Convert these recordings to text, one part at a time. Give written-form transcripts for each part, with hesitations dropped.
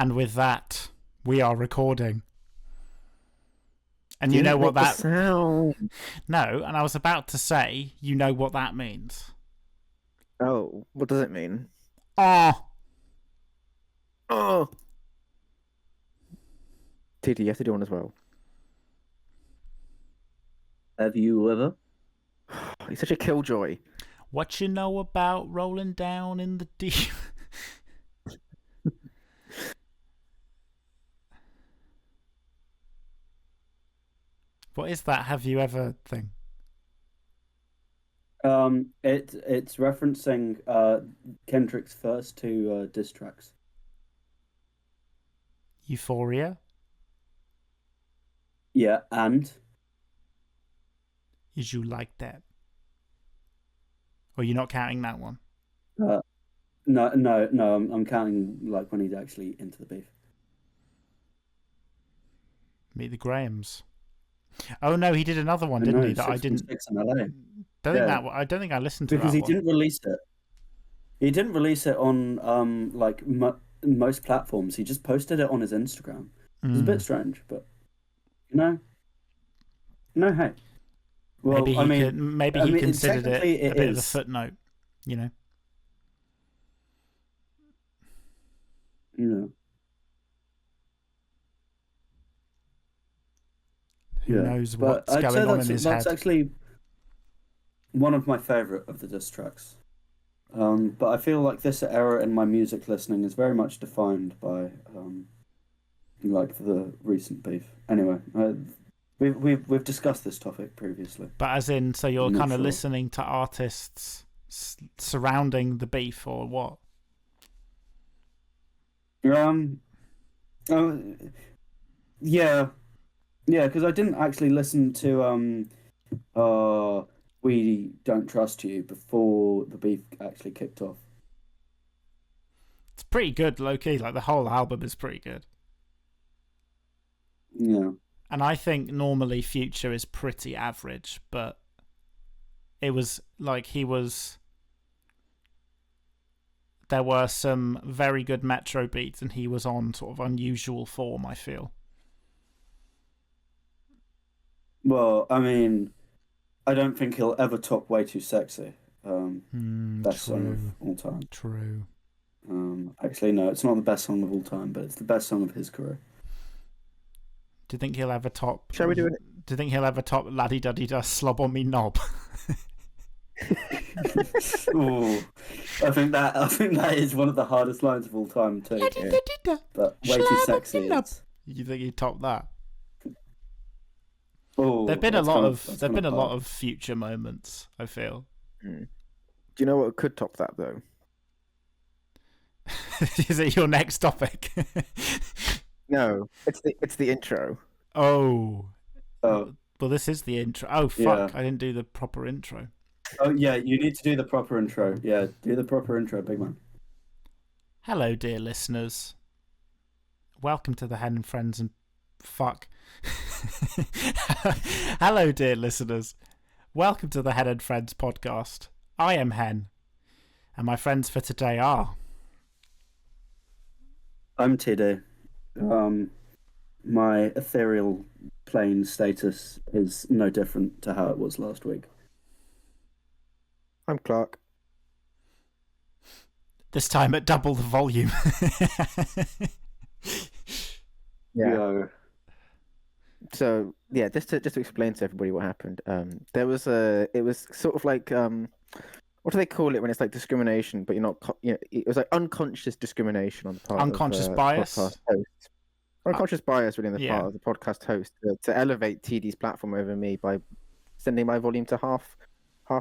And with that, we are recording. And you know what that sound? No, and I was about to say, you know what that means. Oh, what does it mean? Oh. TD, you have to do one as well. Have you ever? He's such a killjoy. What you know about rolling down in the deep? What is that have you ever thing? It's referencing Kendrick's first two diss tracks. Euphoria? Yeah, and Is You Like That? Or you're not counting that one? no, I'm counting like when he's actually into the beef. Meet the Grahams. Oh no, he did another one, didn't he? That I didn't. I don't think I listened to because that he one. didn't release it. He didn't release it on like most platforms. He just posted it on his Instagram. It's a bit strange, but no, hey. Well, maybe he considered it a bit of a footnote, you know. Yeah. Who knows what's going on in his head? That's actually one of my favourite of the diss tracks. But I feel like this era in my music listening is very much defined by like the recent beef. Anyway, we've discussed this topic previously. But as in, so you're kind of listening to artists surrounding the beef, or what? Yeah, because I didn't actually listen to We Don't Trust You before the beef actually kicked off. It's pretty good, low-key. Like, the whole album is pretty good. Yeah. And I think normally Future is pretty average, but it was like there were some very good Metro beats and he was on sort of unusual form, I feel. Well, I mean, I don't think he'll ever top Way Too Sexy. Best song of all time. True. Actually, no, it's not the best song of all time, but it's the best song of his career. Do you think he'll ever top... Shall we do it? Do you think he'll ever top Laddie Duddy Da Slob on Me Knob? Ooh, I think that is one of the hardest lines of all time too. Yeah. But Way Too Sexy is... You think he'd top that? Oh, there've been a lot of Future moments, I feel. Do you know what could top that though? Is it your next topic? No, it's the intro. Oh. Well, this is the intro. Oh fuck! Yeah. I didn't do the proper intro. Oh yeah, you need to do the proper intro. Yeah, do the proper intro, big man. Hello, dear listeners. Welcome to the Hen and Friends and fuck. Hello, dear listeners. Welcome to the Hen and Friends podcast. I am Hen, and my friends for today are. I'm TD. My ethereal plane status is no different to how it was last week. I'm Clark. This time at double the volume. Yeah. So yeah, just to explain to everybody what happened. It was sort of like what do they call it when it's like discrimination, but you're not, it was like unconscious discrimination on the part unconscious of bias. Podcast host. Unconscious bias really on the part of the podcast host to elevate TD's platform over me by sending my volume to half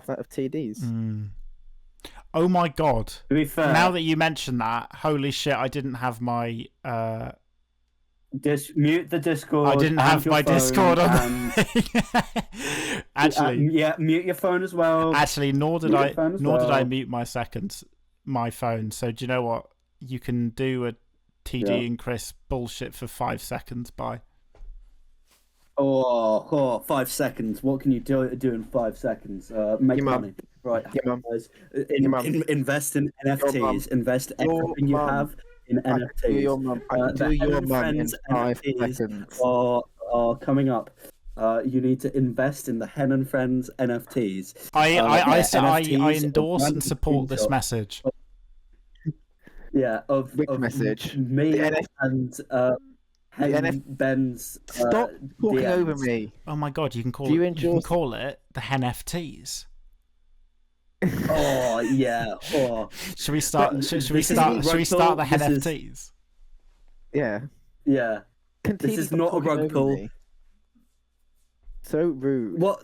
that of TD's. Oh my god! To be fair, now that you mention that, holy shit! I didn't have my mute the Discord. I didn't have my Discord on. Actually, mute your phone as well. Actually, nor did I mute my phone. So do you know what? You can do a TD and Chris bullshit for 5 seconds. Bye. Oh, 5 seconds. What can you do in 5 seconds? Make money. Right, guys. Invest in NFTs. Invest everything you have in NFTs. I can do your mum. I can do your mum in 5 seconds. Are coming up. You need to invest in the Hen and Friends NFTs. I endorse and support this message. Which message? Me and Ben's. Stop talking DMs. over me. Oh my god, you can call it the NFTs. Oh yeah. Oh. Should we start? Should we start the NFTs? Yeah. Yeah. This is not a rug pull. So rude. What?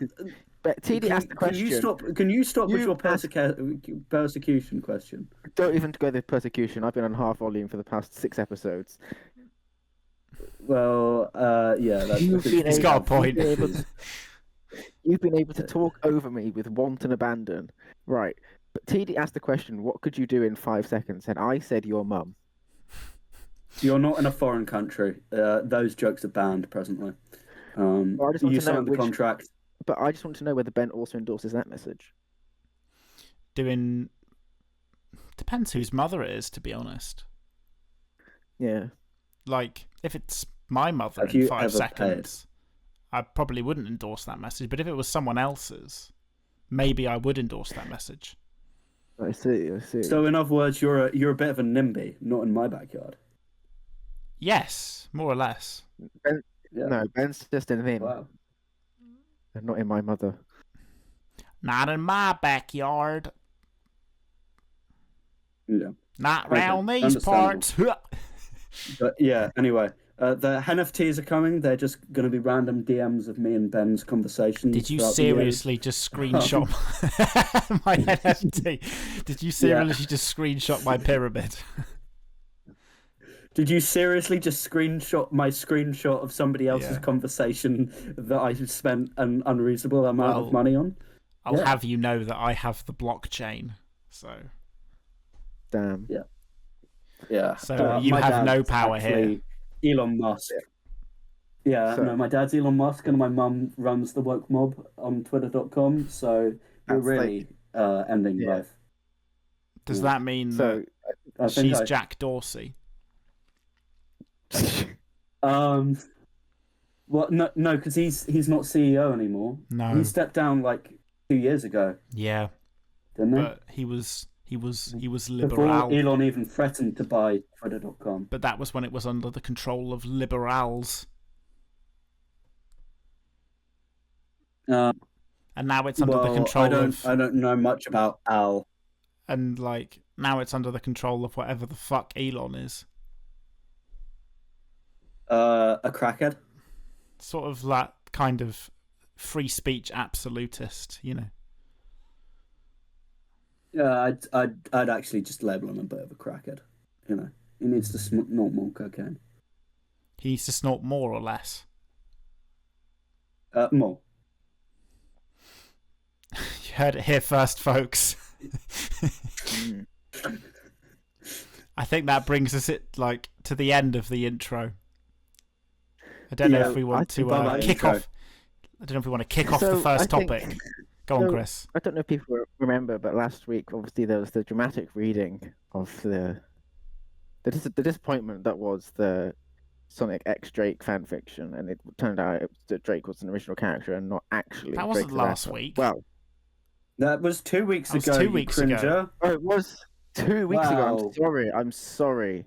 But TD asked the question. Can you stop with your persecution question? Don't even go the persecution. I've been on half volume for the past 6 episodes. Well, yeah. He's got a point. You've been able to talk over me with wanton abandon. Right. But TD asked the question, what could you do in 5 seconds? And I said your mum. You're not in a foreign country. Those jokes are banned presently. You signed the contract. But I just want to know whether Ben also endorses that message. Depends whose mother it is, to be honest. Yeah. Like, if it's my mother in 5 seconds, I probably wouldn't endorse that message. But if it was someone else's, maybe I would endorse that message. I see. So, in other words, you're a bit of a NIMBY, not in my backyard. Yes, more or less. Ben, No, Ben's just in him. Wow. Not in my mother. Not in my backyard. Yeah. Not round these parts. But yeah, anyway, the NFTs are coming. They're just going to be random DMs of me and Ben's conversations. Did you seriously just screenshot my NFT? Did you seriously just screenshot my pyramid? Did you seriously just screenshot my screenshot of somebody else's conversation that I spent an unreasonable amount of money on? I'll have you know that I have the blockchain. So. Damn. Yeah. Yeah. So you have no power here. Elon Musk. Yeah, no, my dad's Elon Musk and my mum runs the woke mob on twitter.com. So we're really ending life. Does that mean that she's Jack Dorsey? Well, no, because he's not CEO anymore. No, he stepped down like 2 years ago. Yeah, didn't he? But he was liberal. Before Elon even threatened to buy Twitter.com. But that was when it was under the control of liberals. And now it's under the control of. I don't know much about Al. And now it's under the control of whatever the fuck Elon is. A crackhead. Sort of that kind of free speech absolutist, you know. Yeah, I'd actually just label him a bit of a crackhead. You know, he needs to snort more cocaine. He needs to snort more or less. More. You heard it here first, folks. I think that brings us to the end of the intro. I don't know if we want to kick off. I don't know if we want to kick off the first topic. Go on, Chris. I don't know if people remember, but last week, obviously, there was the dramatic reading of the disappointment that was the Sonic X Drake fanfiction, and it turned out that Drake was an original character and not actually. That wasn't last week. Well, that was 2 weeks ago. 2 weeks ago. Oh, it was 2 weeks ago. I'm sorry.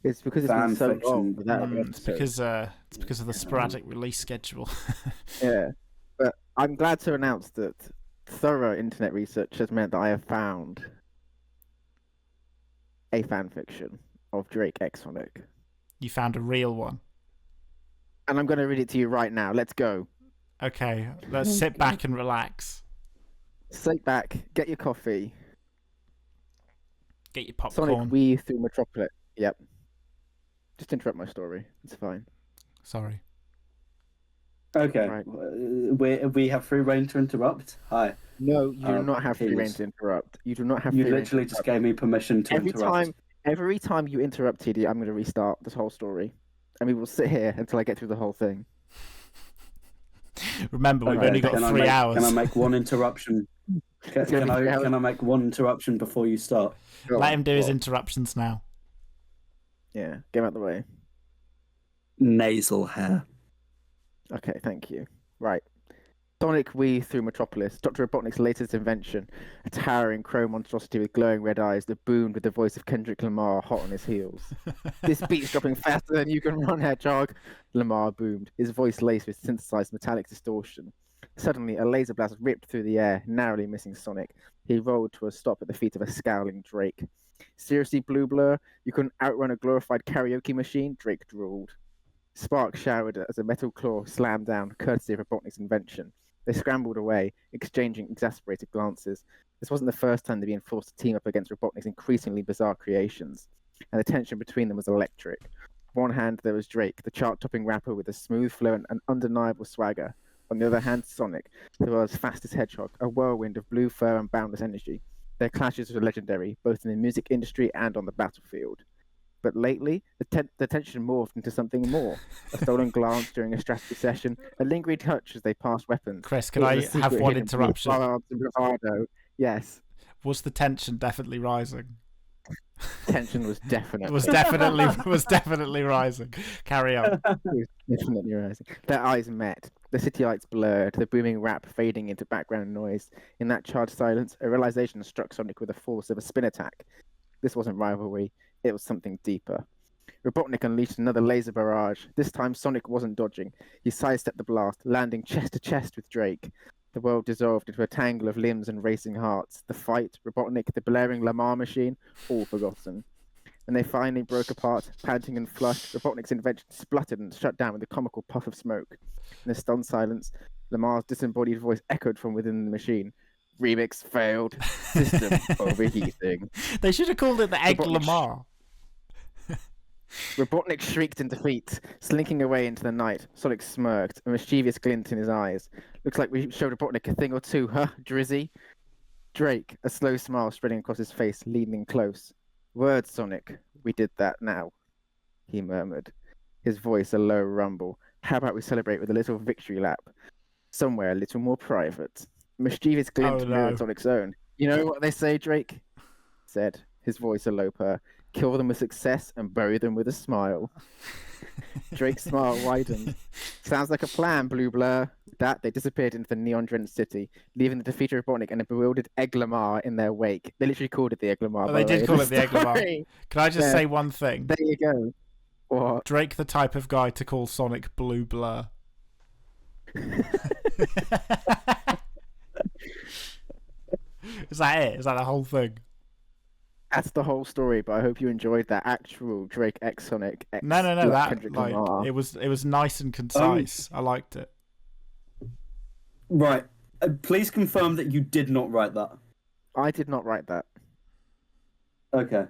It's because it's been so long. It's because of the sporadic release schedule. Yeah, but I'm glad to announce that thorough internet research has meant that I have found a fanfiction of Drake X Sonic. You found a real one. And I'm going to read it to you right now. Let's go. Okay, let's sit back and relax. Sit back, get your coffee. Get your popcorn. Sonic Wii through Metropolis. Yep. Just interrupt my story. It's fine. Sorry. Okay. Right. We have free reign to interrupt. Hi. No, you do not have free reign to interrupt. You do not have. You literally just gave me permission to interrupt. Every time you interrupt, TD, I'm going to restart this whole story, and we will sit here until I get through the whole thing. Remember, we've only got 3 hours. Can I make one interruption? Can I make one interruption before you start? Let him do his interruptions now. Yeah, get out of the way. Nasal hair. Okay, thank you. Right. Sonic weaved through Metropolis, Dr. Robotnik's latest invention, a towering chrome monstrosity with glowing red eyes that boomed with the voice of Kendrick Lamar hot on his heels. This beat's dropping faster than you can run, hedgehog, Lamar boomed, his voice laced with synthesized metallic distortion. Suddenly, a laser blast ripped through the air, narrowly missing Sonic. He rolled to a stop at the feet of a scowling Drake. Seriously, Blue Blur? You couldn't outrun a glorified karaoke machine? Drake drawled. Sparks showered as a metal claw slammed down, courtesy of Robotnik's invention. They scrambled away, exchanging exasperated glances. This wasn't the first time they'd been forced to team up against Robotnik's increasingly bizarre creations, and the tension between them was electric. On one hand, there was Drake, the chart-topping rapper with a smooth flow and undeniable swagger. On the other hand, Sonic, the world's fastest hedgehog, a whirlwind of blue fur and boundless energy. Their clashes were legendary, both in the music industry and on the battlefield. But lately, the tension morphed into something more. A stolen glance during a strategy session, a lingering touch as they passed weapons. Chris, can I have one interruption? Yes. Was the tension definitely rising? Tension was definitely was definitely rising. Carry on. It was definitely rising. Their eyes met. The city lights blurred, the booming rap fading into background noise. In that charged silence, a realization struck Sonic with the force of a spin attack. This wasn't rivalry. It was something deeper. Robotnik unleashed another laser barrage. This time, Sonic wasn't dodging. He sidestepped the blast, landing chest to chest with Drake. The world dissolved into a tangle of limbs and racing hearts. The fight, Robotnik, the blaring Lamar machine, all forgotten. When they finally broke apart, panting and flushed, Robotnik's invention spluttered and shut down with a comical puff of smoke. In the stunned silence, Lamar's disembodied voice echoed from within the machine. Remix failed. System overheating. They should have called it the Egg Lamar. Robotnik shrieked in defeat, slinking away into the night. Sonic smirked, a mischievous glint in his eyes. Looks like we showed Robotnik a thing or two, huh, Drizzy? Drake, a slow smile spreading across his face, leaning close. Words, Sonic. We did that now, he murmured, his voice a low rumble. How about we celebrate with a little victory lap? Somewhere a little more private. A mischievous glint mirrored Sonic's own. You know what they say, Drake? Said, his voice a low purr. Kill them with success and bury them with a smile. Drake's smile widened. Sounds like a plan, Blue Blur. With that, they disappeared into the neon-drenched city, leaving the defeated Robotnik and a bewildered Egg Lamar in their wake. They literally called it the Egg Lamar. Oh, they did call it the Egg Lamar. Can I just say one thing? There you go. What? Drake, the type of guy to call Sonic Blue Blur. Is that it? Is that the whole thing? That's the whole story, but I hope you enjoyed that actual Drake X Sonic X. No, that like, it was nice and concise. I liked it. Right. Please confirm that you did not write that. I did not write that. Okay.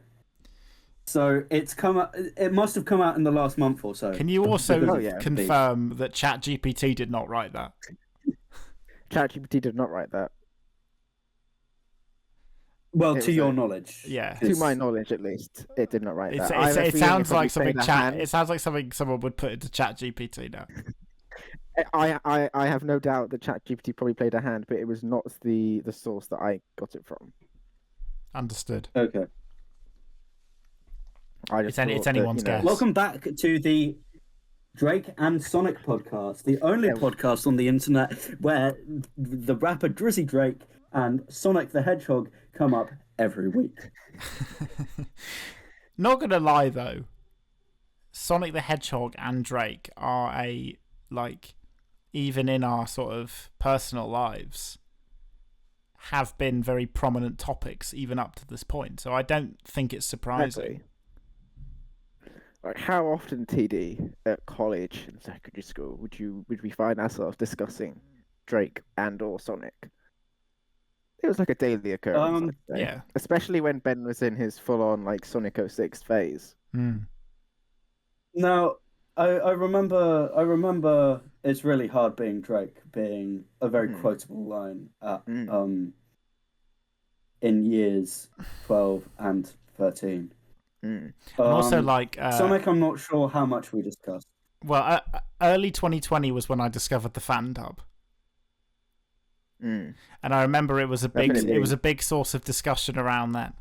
So it's come out. It must have come out in the last month or so. Can you also confirm that ChatGPT did not write that? ChatGPT did not write that. Well, to your knowledge, yeah. To my knowledge, at least, it did not write that. It sounds like something. It sounds like something someone would put into ChatGPT now. I have no doubt that ChatGPT probably played a hand, but it was not the source that I got it from. Understood. Okay. It's anyone's guess. Welcome back to the Drake and Sonic podcast, the only podcast on the internet where the rapper Drizzy Drake and Sonic the Hedgehog come up every week. Not gonna lie though, Sonic the Hedgehog and Drake are even in our sort of personal lives, have been very prominent topics even up to this point. So I don't think it's surprising. Like, how often, TD, at college and secondary school would we find ourselves discussing Drake and or Sonic? It was like a daily occurrence. Yeah. Especially when Ben was in his full-on like Sonic 06 phase. Now, I remember it's really hard being Drake, being a very quotable line at in years 12 and 13. And also, like Sonic, I'm not sure how much we discussed. Well, early 2020 was when I discovered the Fandub, and I remember it was a big source of discussion around then.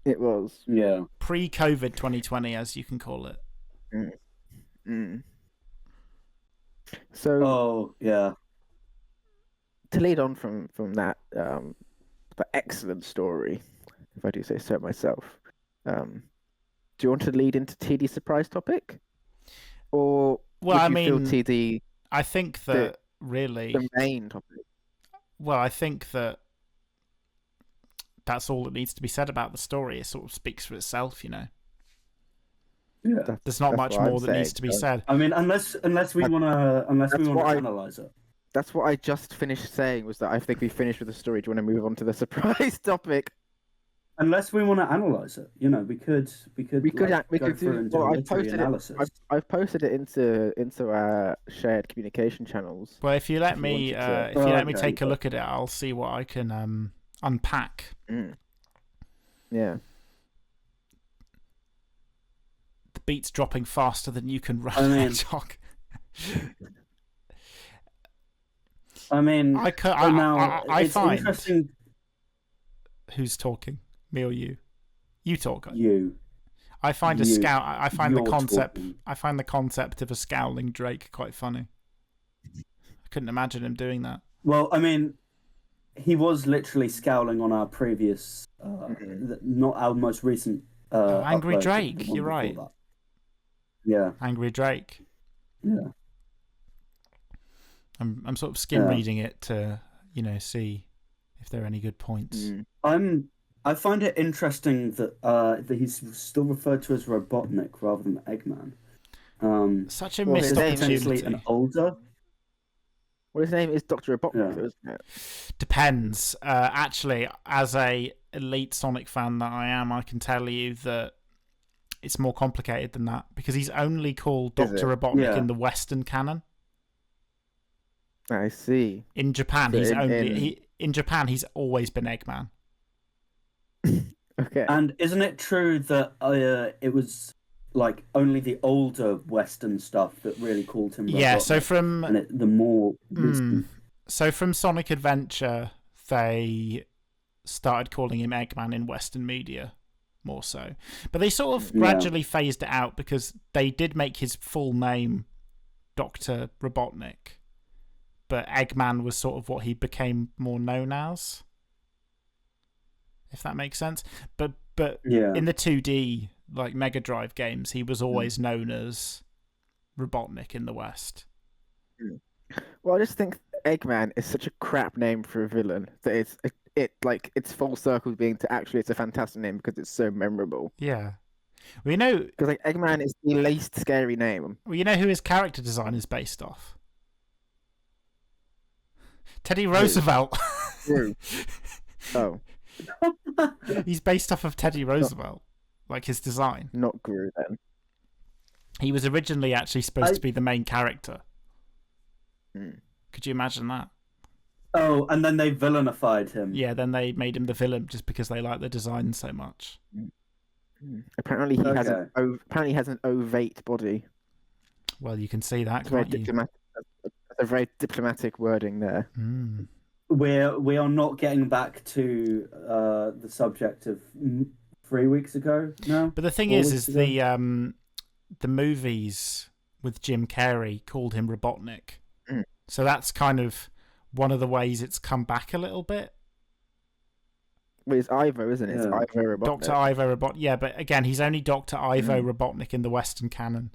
It was. Yeah. Pre-COVID 2020, as you can call it. So. Oh yeah. To lead on from that, the excellent story, if I do say so myself. Do you want to lead into TD's surprise topic, or feel TD? I think that really the main topic. Well, I think that's all that needs to be said about the story. It sort of speaks for itself, you know. Yeah, there's not much more that needs to be said. I mean, unless we want to analyze it. That's what I just finished saying. Was that I think we finished with the story. Do you want to move on to the surprise topic? Unless we want to analyze it, you know, we could go through and do a literary analysis. I've posted it into our shared communication channels. Well, if you let me take a look at it, I'll see what I can unpack. Yeah. The beat's dropping faster than you can run, hedgehog. I mean, I find interesting. Who's talking? Me or you? You talk. You. I find the concept. Talking. I find the concept of a scowling Drake quite funny. I couldn't imagine him doing that. Well, I mean, he was literally scowling on our previous, not our most recent. Angry Drake. You're right. That. Yeah. Angry Drake. Yeah. I'm sort of skim reading it to see if there are any good points. I find it interesting that he's still referred to as Robotnik rather than Eggman. Such a missed opportunity. An older. Well, his name is Dr. Robotnik, isn't it? Depends. Actually, as a elite Sonic fan that I am, I can tell you that it's more complicated than that because he's only called Dr. Robotnik in the Western canon. I see. In Japan, in Japan he's always been Eggman. Okay. And isn't it true that it was like only the older Western stuff that really called him Robotnik? Yeah, so from the more so from Sonic Adventure they started calling him Eggman in Western media more so. But they sort of gradually phased it out because they did make his full name Dr. Robotnik. But Eggman was sort of what he became more known as. If that makes sense. But in the 2D like Mega Drive games, he was always known as Robotnik in the West. Well, I just think Eggman is such a crap name for a villain that it's full circle being to actually it's a fantastic name because it's so memorable. Yeah. Well, you know, because like Eggman is the least scary name. Well, you know who his character design is based off? Teddy Roosevelt. Oh. He's based off of Teddy Roosevelt, like his design. Not Gru then. He was originally actually supposed to be the main character. Could you imagine that? Oh, and then they villainified him. Yeah, then they made him the villain just because they like the design so much. Apparently he has an ovate body. Well, you can see that, can't you? A very diplomatic wording there. We are not getting back to the subject of 3 weeks ago now. But the thing is the movies with Jim Carrey called him Robotnik. So that's kind of one of the ways it's come back a little bit. Well, it's Ivo, isn't it? It's Ivo Robotnik. Dr. Ivo Robotnik. Yeah, but again, he's only Dr. Ivo Robotnik in the Western canon.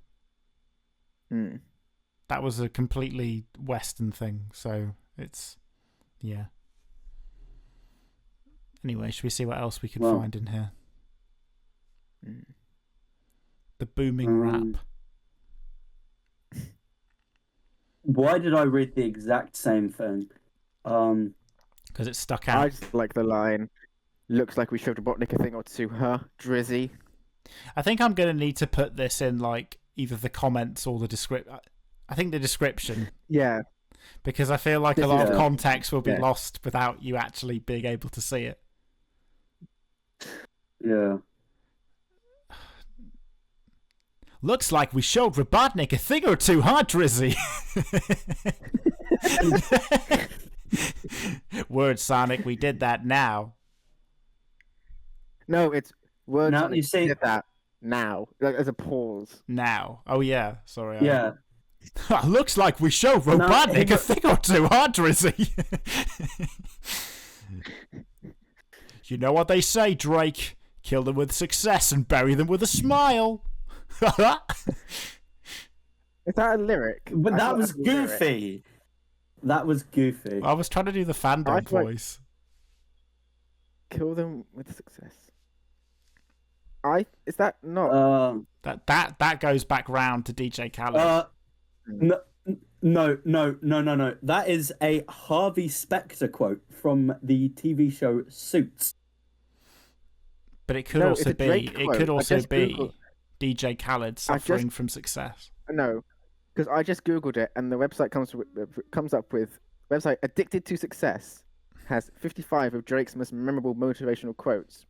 That was a completely Western thing, so it's... Yeah. Anyway, should we see what else we can find in here? The booming rap. Why did I read the exact same thing? Because it stuck out. I just like the line, looks like we showed Robotnik a thing or two, huh? Drizzy. I think I'm going to need to put this in like either the comments or the description. I think the description. Yeah. Because I feel like a lot of context will be lost without you actually being able to see it. Yeah. Looks like we showed Robotnik a thing or two, huh, Drizzy? Word, Sonic, we did that now. No, it's Words Now you see that now, like, as a pause. Now. Oh, yeah. Sorry. Yeah. Looks like we show Robotnik a thing or two, huh, Drizzy? You know what they say, Drake. Kill them with success and bury them with a smile. Is that a lyric? But that was goofy. That was goofy. I was trying to do the fandom voice. Kill them with success. Is that not? That goes back round to DJ Khaled. No. That is a Harvey Specter quote from the TV show Suits. But it could also be. It could also be DJ Khaled suffering from success. No, because I just googled it, and the website comes up with website Addicted to Success has 55 of Drake's most memorable motivational quotes,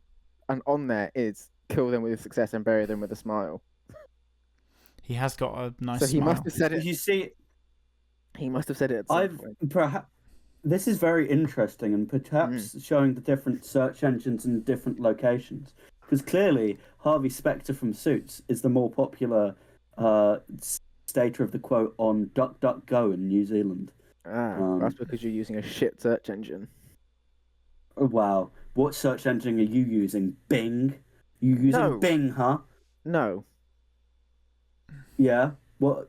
and on there is "Kill them with success and bury them with a smile." He has got a nice. So he smile. must have said it. You see, he must have said it at some point. Perhaps this is very interesting, and perhaps showing the different search engines in different locations. Because clearly, Harvey Specter from Suits is the more popular stater of the quote on DuckDuckGo in New Zealand. That's because you're using a shit search engine. Oh, wow. What search engine are you using? Bing? You using Bing, huh? No. Yeah? What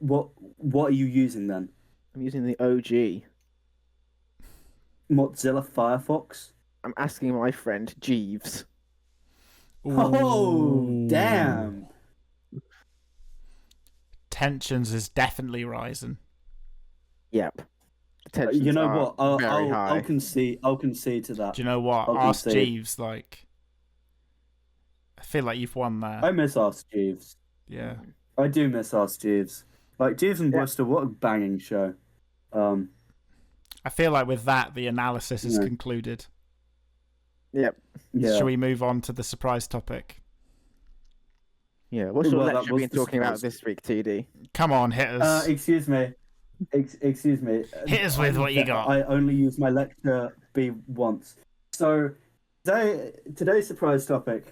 are you using then? I'm using the OG. Mozilla Firefox? I'm asking my friend Jeeves. Ooh. Oh, damn. Tensions is definitely rising. Yep. You know what? I'll concede to that. Do you know what? Ask Jeeves, like... I feel like you've won there. I miss Ask Jeeves. Yeah. I do miss Ask Jeeves. Like, Jeeves and Worcester, what a banging show. I feel like with that, the analysis is concluded. Yep. Yeah. Shall we move on to the surprise topic? Yeah. What's your lecture been talking about this week, TD? Come on, hit us. Excuse me. Excuse me. Hit us with what you got. I only use my lecture B once. So today's surprise topic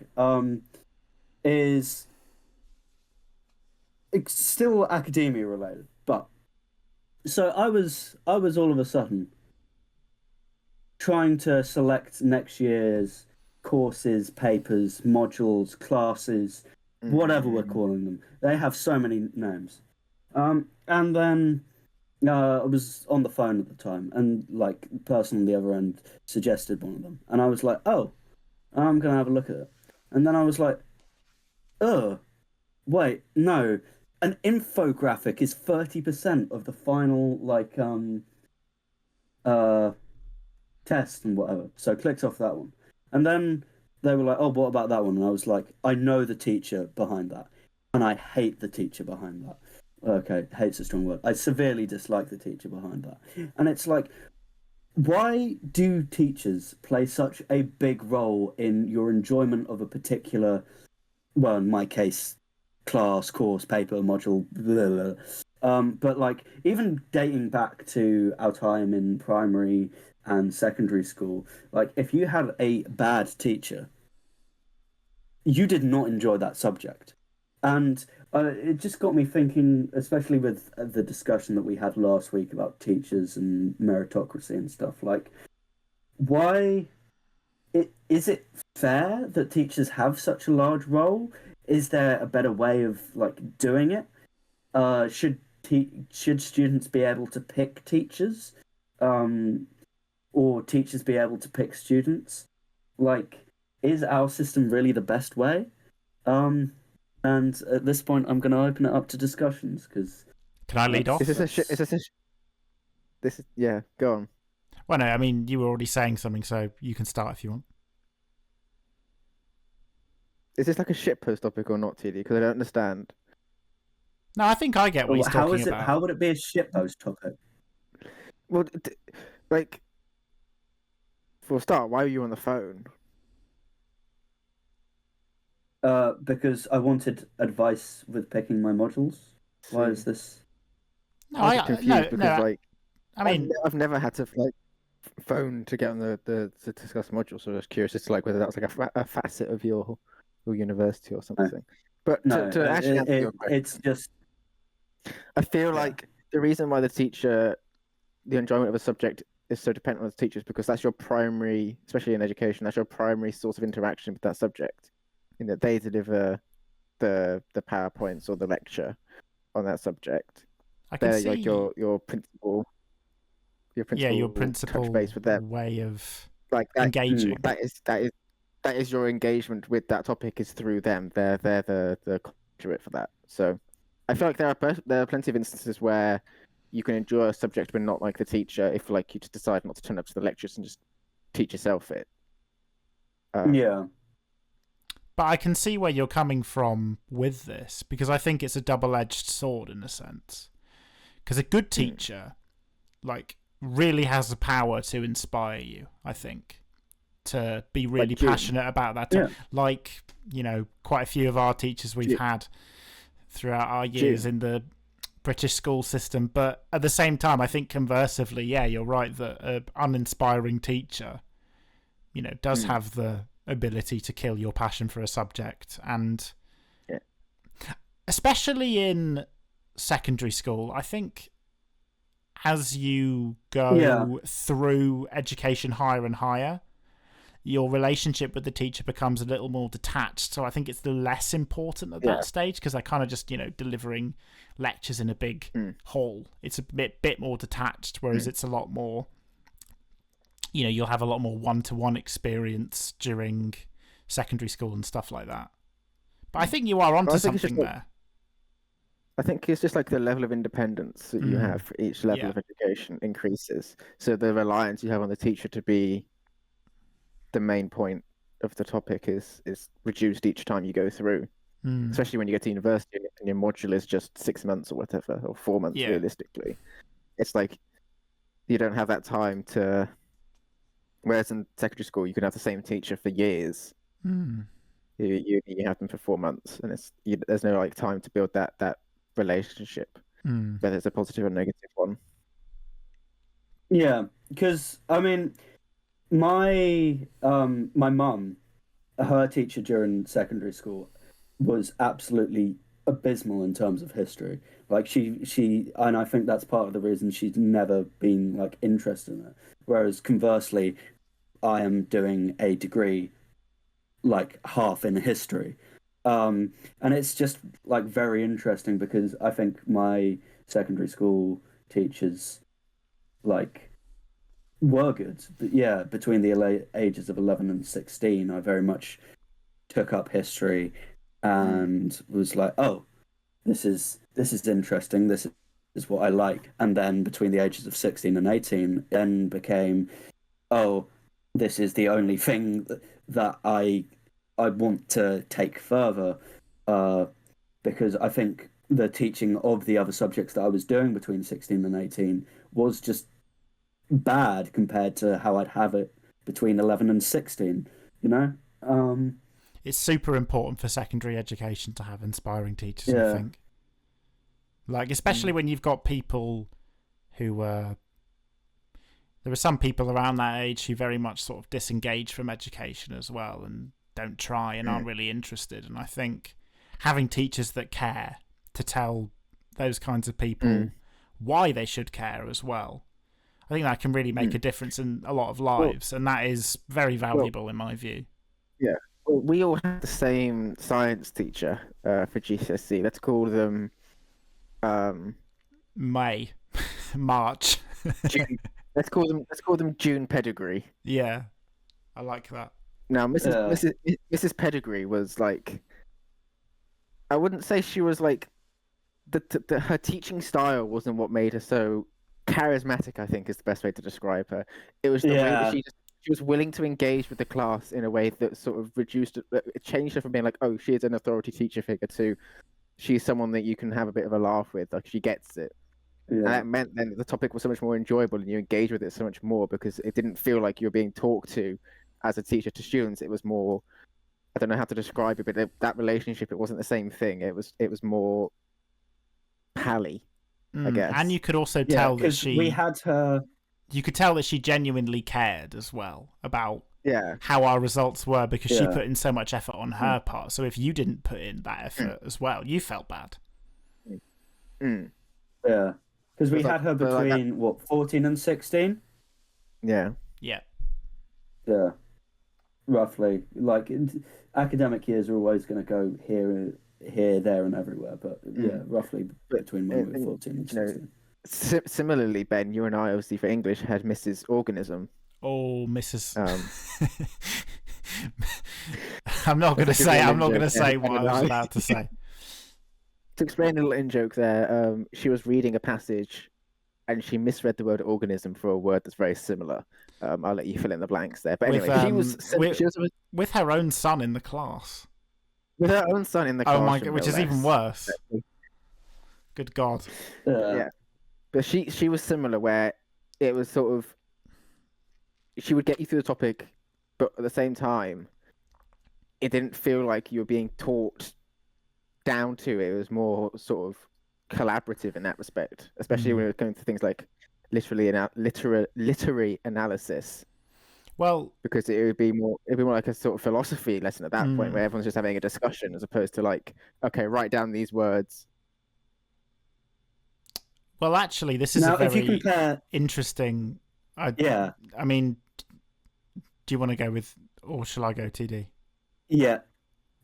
is it's still academia related, but so I was all of a sudden trying to select next year's courses, papers, modules, classes, whatever we're calling them. They have so many names. And then I was on the phone at the time, and like the person on the other end suggested one of them, and I was like, "Oh, I'm gonna have a look at it." And then I was like, "Oh, wait, no, an infographic is 30% of the final test and whatever." So I clicked off that one, and then they were like, "Oh, what about that one?" And I was like, "I know the teacher behind that, and I hate the teacher behind that." Okay, hate's a strong word. I severely dislike the teacher behind that. And it's like, why do teachers play such a big role in your enjoyment of a particular, well, in my case, class, course, paper, module, blah, blah. But like, even dating back to our time in primary and secondary school, like, if you had a bad teacher, you did not enjoy that subject. And it just got me thinking, especially with the discussion that we had last week about teachers and meritocracy and stuff. Like, why is it fair that teachers have such a large role? Is there a better way of like doing it? Should students be able to pick teachers, or teachers be able to pick students? Like, is our system really the best way? And at this point, I'm going to open it up to discussions because. Can I lead off? Yeah, go on. Well, no, I mean you were already saying something, so you can start if you want. Is this like a shitpost topic or not, TD? Because I don't understand. No, I think I get what he's talking about. How would it be a shitpost topic? Well, like, for a start, why were you on the phone? Because I wanted advice with picking my modules. Why is this? No, I mean, I've never had to like phone to get on the to discuss modules. So I was curious as to like whether that was like a facet of your or university or something. But No, to actually answer your question, it's just. I feel like the reason why the enjoyment of a subject is so dependent on the teachers because that's your primary, especially in education, that's your primary source of interaction with that subject. In that they deliver the PowerPoints or the lecture on that subject. They're like your principal. Your principal touch base with them. Way of like engaging. That is your engagement with that topic is through them. They're the conduit for that. So I feel like there are plenty of instances where you can enjoy a subject but not like the teacher if like you just decide not to turn up to the lectures and just teach yourself it. Yeah. But I can see where you're coming from with this because I think it's a double-edged sword in a sense. Because a good teacher, like, really has the power to inspire you, I think, to be really passionate about that. Like, you know, quite a few of our teachers we've had throughout our years in the British school system. But at the same time, I think conversely, yeah, you're right that an uninspiring teacher, you know, does have the ability to kill your passion for a subject. And especially in secondary school, I think as you go through education higher and higher, your relationship with the teacher becomes a little more detached. So I think it's less important at that stage because they're kind of just, you know, delivering lectures in a big hall. It's a bit more detached, whereas it's a lot more, you know, you'll have a lot more one-to-one experience during secondary school and stuff like that. But I think you are onto something there. I think it's just like the level of independence that you have for each level of education increases. So the reliance you have on the teacher to be the main point of the topic is reduced each time you go through. Especially when you get to university and your module is just 6 months or whatever, or 4 months realistically. It's like you don't have that time to... Whereas in secondary school, you can have the same teacher for years. You have them for 4 months, and there's no like time to build that relationship, whether it's a positive or negative one. Yeah, because I mean, my mum, her teacher during secondary school was absolutely abysmal in terms of history. Like she and I think that's part of the reason she's never been like interested in it. Whereas conversely, I am doing a degree like half in history. And it's just like very interesting because I think my secondary school teachers like were good. But yeah, between the ages of 11 and 16, I very much took up history and was like, oh, this is interesting. This is what I like. And then between the ages of 16 and 18, then became, oh, this is the only thing that I want to take further, because I think the teaching of the other subjects that I was doing between 16 and 18 was just bad compared to how I'd have it between 11 and 16, you know? It's super important for secondary education to have inspiring teachers, I think. Like, especially when you've got people who... there are some people around that age who very much sort of disengage from education as well and don't try and aren't really interested. And I think having teachers that care to tell those kinds of people why they should care as well, I think that can really make a difference in a lot of lives. And that is very valuable in my view. Yeah. Well, we all had the same science teacher for GCSE. Let's call them... March. June. Let's call them June Pedigree. Yeah, I like that. Now, Mrs. Pedigree was like, I wouldn't say she was like, her teaching style wasn't what made her so charismatic. I think is the best way to describe her. It was the way that she was willing to engage with the class in a way that sort of it changed her from being like, oh, she is an authority teacher figure to she's someone that you can have a bit of a laugh with. Like she gets it. And that meant then the topic was so much more enjoyable and you engage with it so much more because it didn't feel like you were being talked to as a teacher to students. It was more, I don't know how to describe it, but that relationship, it wasn't the same thing. It was more pally, I guess. And you could also tell that we had her... You could tell that she genuinely cared as well about how our results were because she put in so much effort on her part. So if you didn't put in that effort as well, you felt bad. Yeah, because we had her between 14 and 16. Yeah. Roughly. Like academic years are always going to go here, there, and everywhere. But roughly between when we were 14 and 16. Similarly, Ben, you and I obviously for English had Mrs. Organism. Oh, Mrs. I'm not going to say what I was about to say. To explain a little in-joke there, she was reading a passage and she misread the word organism for a word that's very similar. I'll let you fill in the blanks there. But anyway, she was with her own son in the class. With her own son in the class. Oh my god, which is even worse. Good God. Yeah. But she was similar, where it was sort of, she would get you through the topic, but at the same time, it didn't feel like you were being taught down to it. It was more sort of collaborative in that respect, especially when it was going to things like literary analysis. Well, because it would be more like a sort of philosophy lesson at that point, where everyone's just having a discussion as opposed to like, okay, write down these words. Well, actually, this is a very interesting. I mean, do you want to go with, or shall I go, TD? Yeah,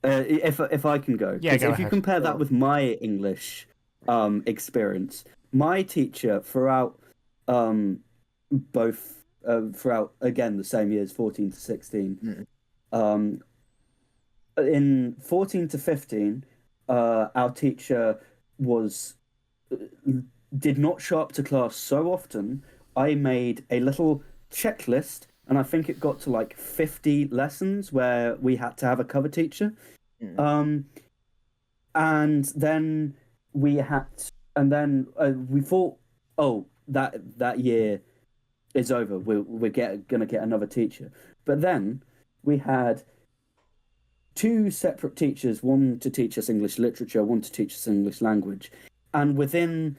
if I can go. Yeah, go if you compare that with my English experience, my teacher throughout again the same years, 14 to 16. In 14 to 15, our teacher did not show up to class so often. I made a little checklist, and I think it got to like 50 lessons where we had to have a cover teacher. And then we thought, oh, that year is over. We're gonna get another teacher. But then we had two separate teachers, one to teach us English literature, one to teach us English language. And within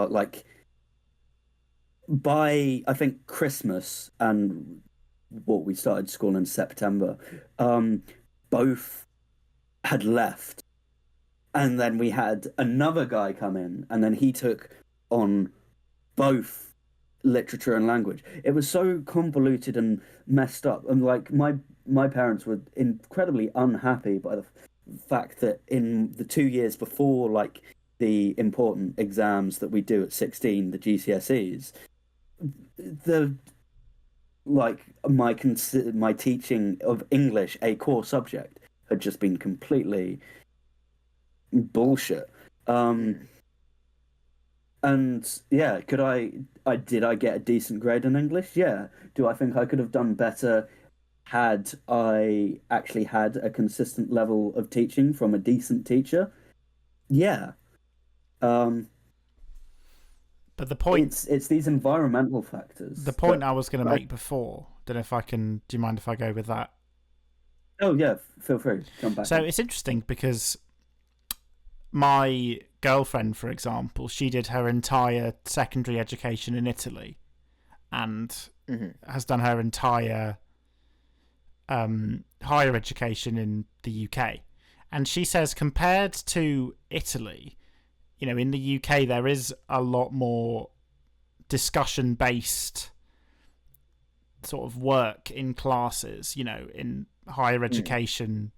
like by I think Christmas and we started school in September, both had left. And then we had another guy come in, and then he took on both literature and language. It was so convoluted and messed up. And like my parents were incredibly unhappy by the fact that in the 2 years before like the important exams that we do at 16, the GCSEs, my teaching of English, a core subject, had just been completely bullshit. And yeah, did I get a decent grade in English? Yeah. Do I think I could have done better had I actually had a consistent level of teaching from a decent teacher? Yeah. But the point... It's these environmental factors. The point I was going to make before, don't know if I can... Do you mind if I go with that? Oh, yeah, feel free. Come back. So it's interesting because my girlfriend, for example, she did her entire secondary education in Italy and has done her entire higher education in the UK. And she says compared to Italy, you know, in the UK there is a lot more discussion-based sort of work in classes, you know, in higher education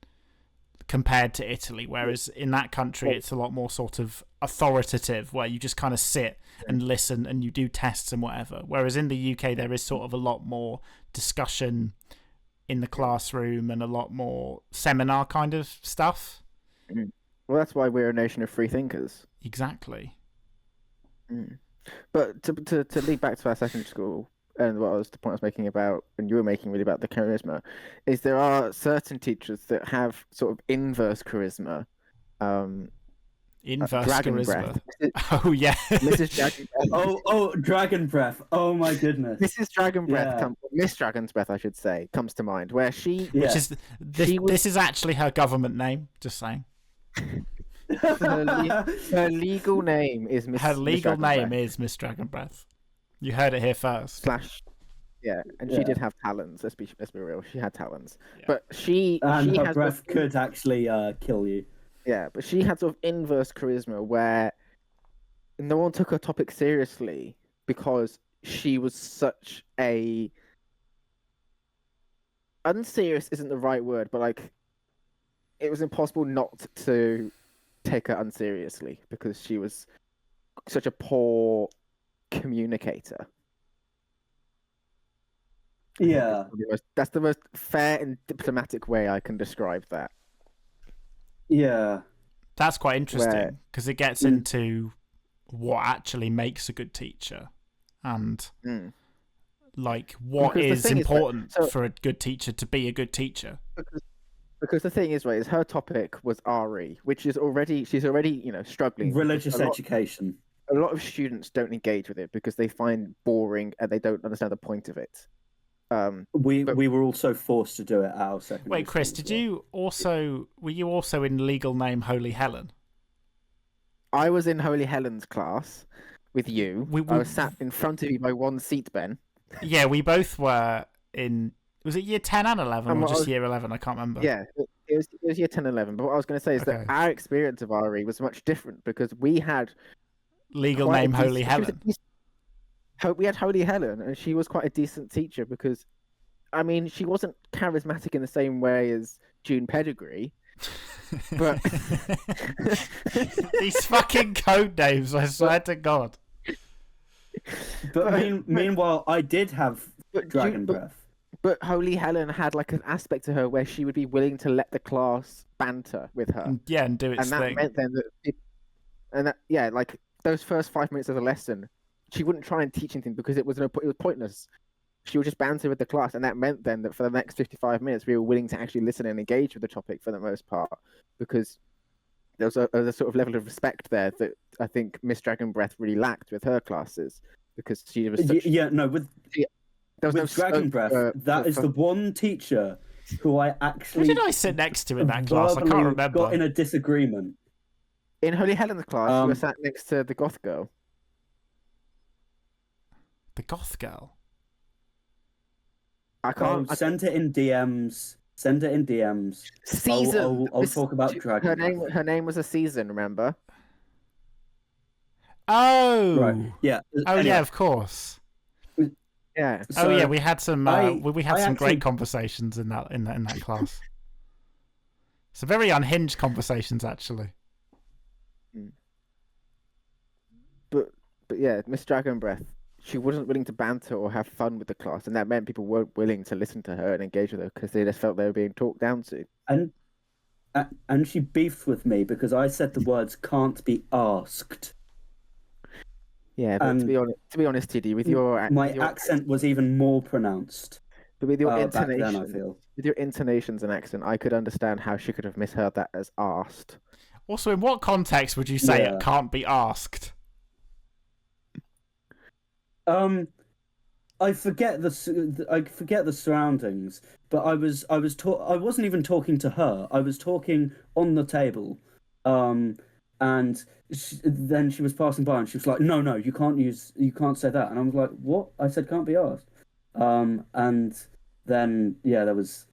compared to Italy, whereas in that country it's a lot more sort of authoritative, where you just kind of sit and listen and you do tests and whatever, whereas in the UK there is sort of a lot more discussion in the classroom and a lot more seminar kind of stuff. Well, that's why we're a nation of free thinkers. Exactly. But to lead back to our secondary school, and what was the point I was making about, and you were making really about the charisma, is there are certain teachers that have sort of inverse charisma. Inverse dragon charisma. Breath. Oh yeah. Mrs. Dragon Breath. Oh, Dragon Breath. Oh my goodness. Mrs. Dragon Breath, Miss Dragon's Breath, I should say, comes to mind, where she... Which is... This is actually her government name, just saying. Her legal name is Miss Her legal Miss name Breath. is Miss Dragon Breath. You heard it here first. Yeah, and she did have talons. Let's be real. She had talons, Yeah. but she her breath could actually kill you. Yeah, but she had sort of inverse charisma where no one took her topic seriously because she was such a unserious isn't the right word, but like it was impossible not to take her unseriously because she was such a poor communicator. Yeah, that's the most fair and diplomatic way I can describe that. Yeah, that's quite interesting because it gets into what actually makes a good teacher and like what is important for a good teacher to be a good teacher. Because the thing is, right, is her topic was RE, which is she's already struggling. Religious education. A lot of students don't engage with it because they find boring and they don't understand the point of it. We were also forced to do it at our secondary. Wait, Chris, were you also in legal name Holy Helen? I was in Holy Helen's class with you. I was sat in front of you by one seat, Ben. Yeah, we both were in. Was it year 10 and 11 or just year 11? I can't remember. Yeah, it was year 10 and 11. But what I was going to say is that our experience of RE was much different because we had legal name Holy Helen. We had Holy Helen, and she was quite a decent teacher because, I mean, she wasn't charismatic in the same way as June Pettigrew. But these fucking code names, I swear to God. But meanwhile, I did have dragon breath. But Holy Helen had like an aspect to her where she would be willing to let the class banter with her. And do its thing. And that meant then that, like those first 5 minutes of the lesson, she wouldn't try and teach anything because it was pointless. She would just banter with the class, and that meant then that for the next 55 minutes, we were willing to actually listen and engage with the topic for the most part, because there was a sort of level of respect there that I think Miss Dragon Breath really lacked with her classes, because she was such... With Dragon Breath, that is the one teacher who I actually... Who did I sit next to in that class? I can't remember. Got in a disagreement. In Holy Helen's class, you were sat next to the goth girl. The goth girl? I can't... Send it in DMs. Send it in DMs. Season! I'll talk about Dragon Breath. Her name was a Season, remember? Oh! Right, yeah. Oh, anyway. Yeah, of course. Yeah. So, we had some great conversations in that class. Some very unhinged conversations, actually. But yeah, Miss Dragon Breath, she wasn't willing to banter or have fun with the class, and that meant people weren't willing to listen to her and engage with her because they just felt they were being talked down to. And she beefed with me because I said the words "can't be asked." Yeah, but to be honest, TD, with your accent was even more pronounced. But with your intonation, back then, I feel. With your intonations and accent, I could understand how she could have misheard that as asked. Also, in what context would you say it can't be asked? I forget the surroundings, but I wasn't even talking to her. I was talking on the table, and then she was passing by and she was like, no, you can't say that. And I was like, what? I said can't be asked. And then there was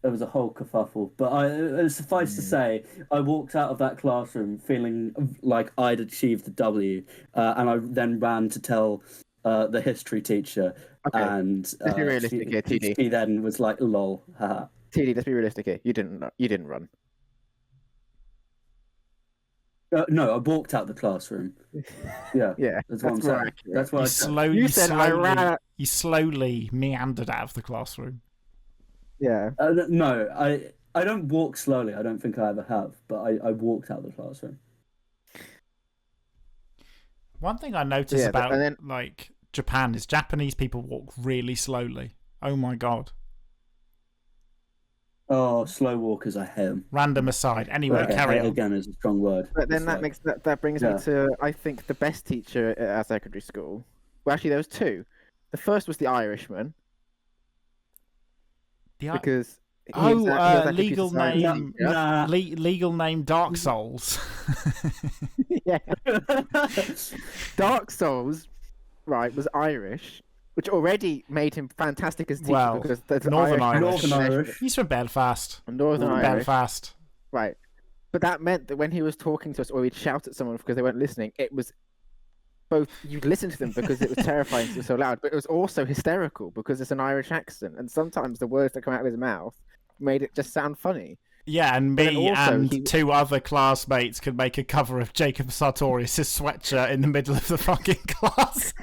a whole kerfuffle. But suffice to say, I walked out of that classroom feeling like I'd achieved the W, and I then ran to tell the history teacher. Okay. And let's be realistic here, TD. She then was like, lol, haha. TD, let's be realistic here. You didn't run. No, I walked out the classroom. Yeah, that's what I'm saying. That's what You slowly meandered out of the classroom. Yeah. No, I don't walk slowly. I don't think I ever have, but I walked out the classroom. One thing I noticed about like Japan is Japanese people walk really slowly. Oh my God. Oh, slow walkers, I hate them. Random aside. Anyway, carry on. Again is a strong word. But then that brings me to, I think, the best teacher at our secondary school. Well, actually, there was two. The first was the Irishman. Because legal name. Legal name Dark Souls. Yeah. Dark Souls right, was Irish, which already made him fantastic as a teacher Well, because there's Northern Irish. Northern Irish. He's from Belfast. Northern Irish. Belfast. Right. But that meant that when he was talking to us or he'd shout at someone because they weren't listening, it was both you'd listen to them because it was terrifying, it was so loud, but it was also hysterical because it's an Irish accent, and sometimes the words that come out of his mouth made it just sound funny. Yeah, and me and two other classmates could make a cover of Jacob Sartorius' sweatshirt in the middle of the fucking class.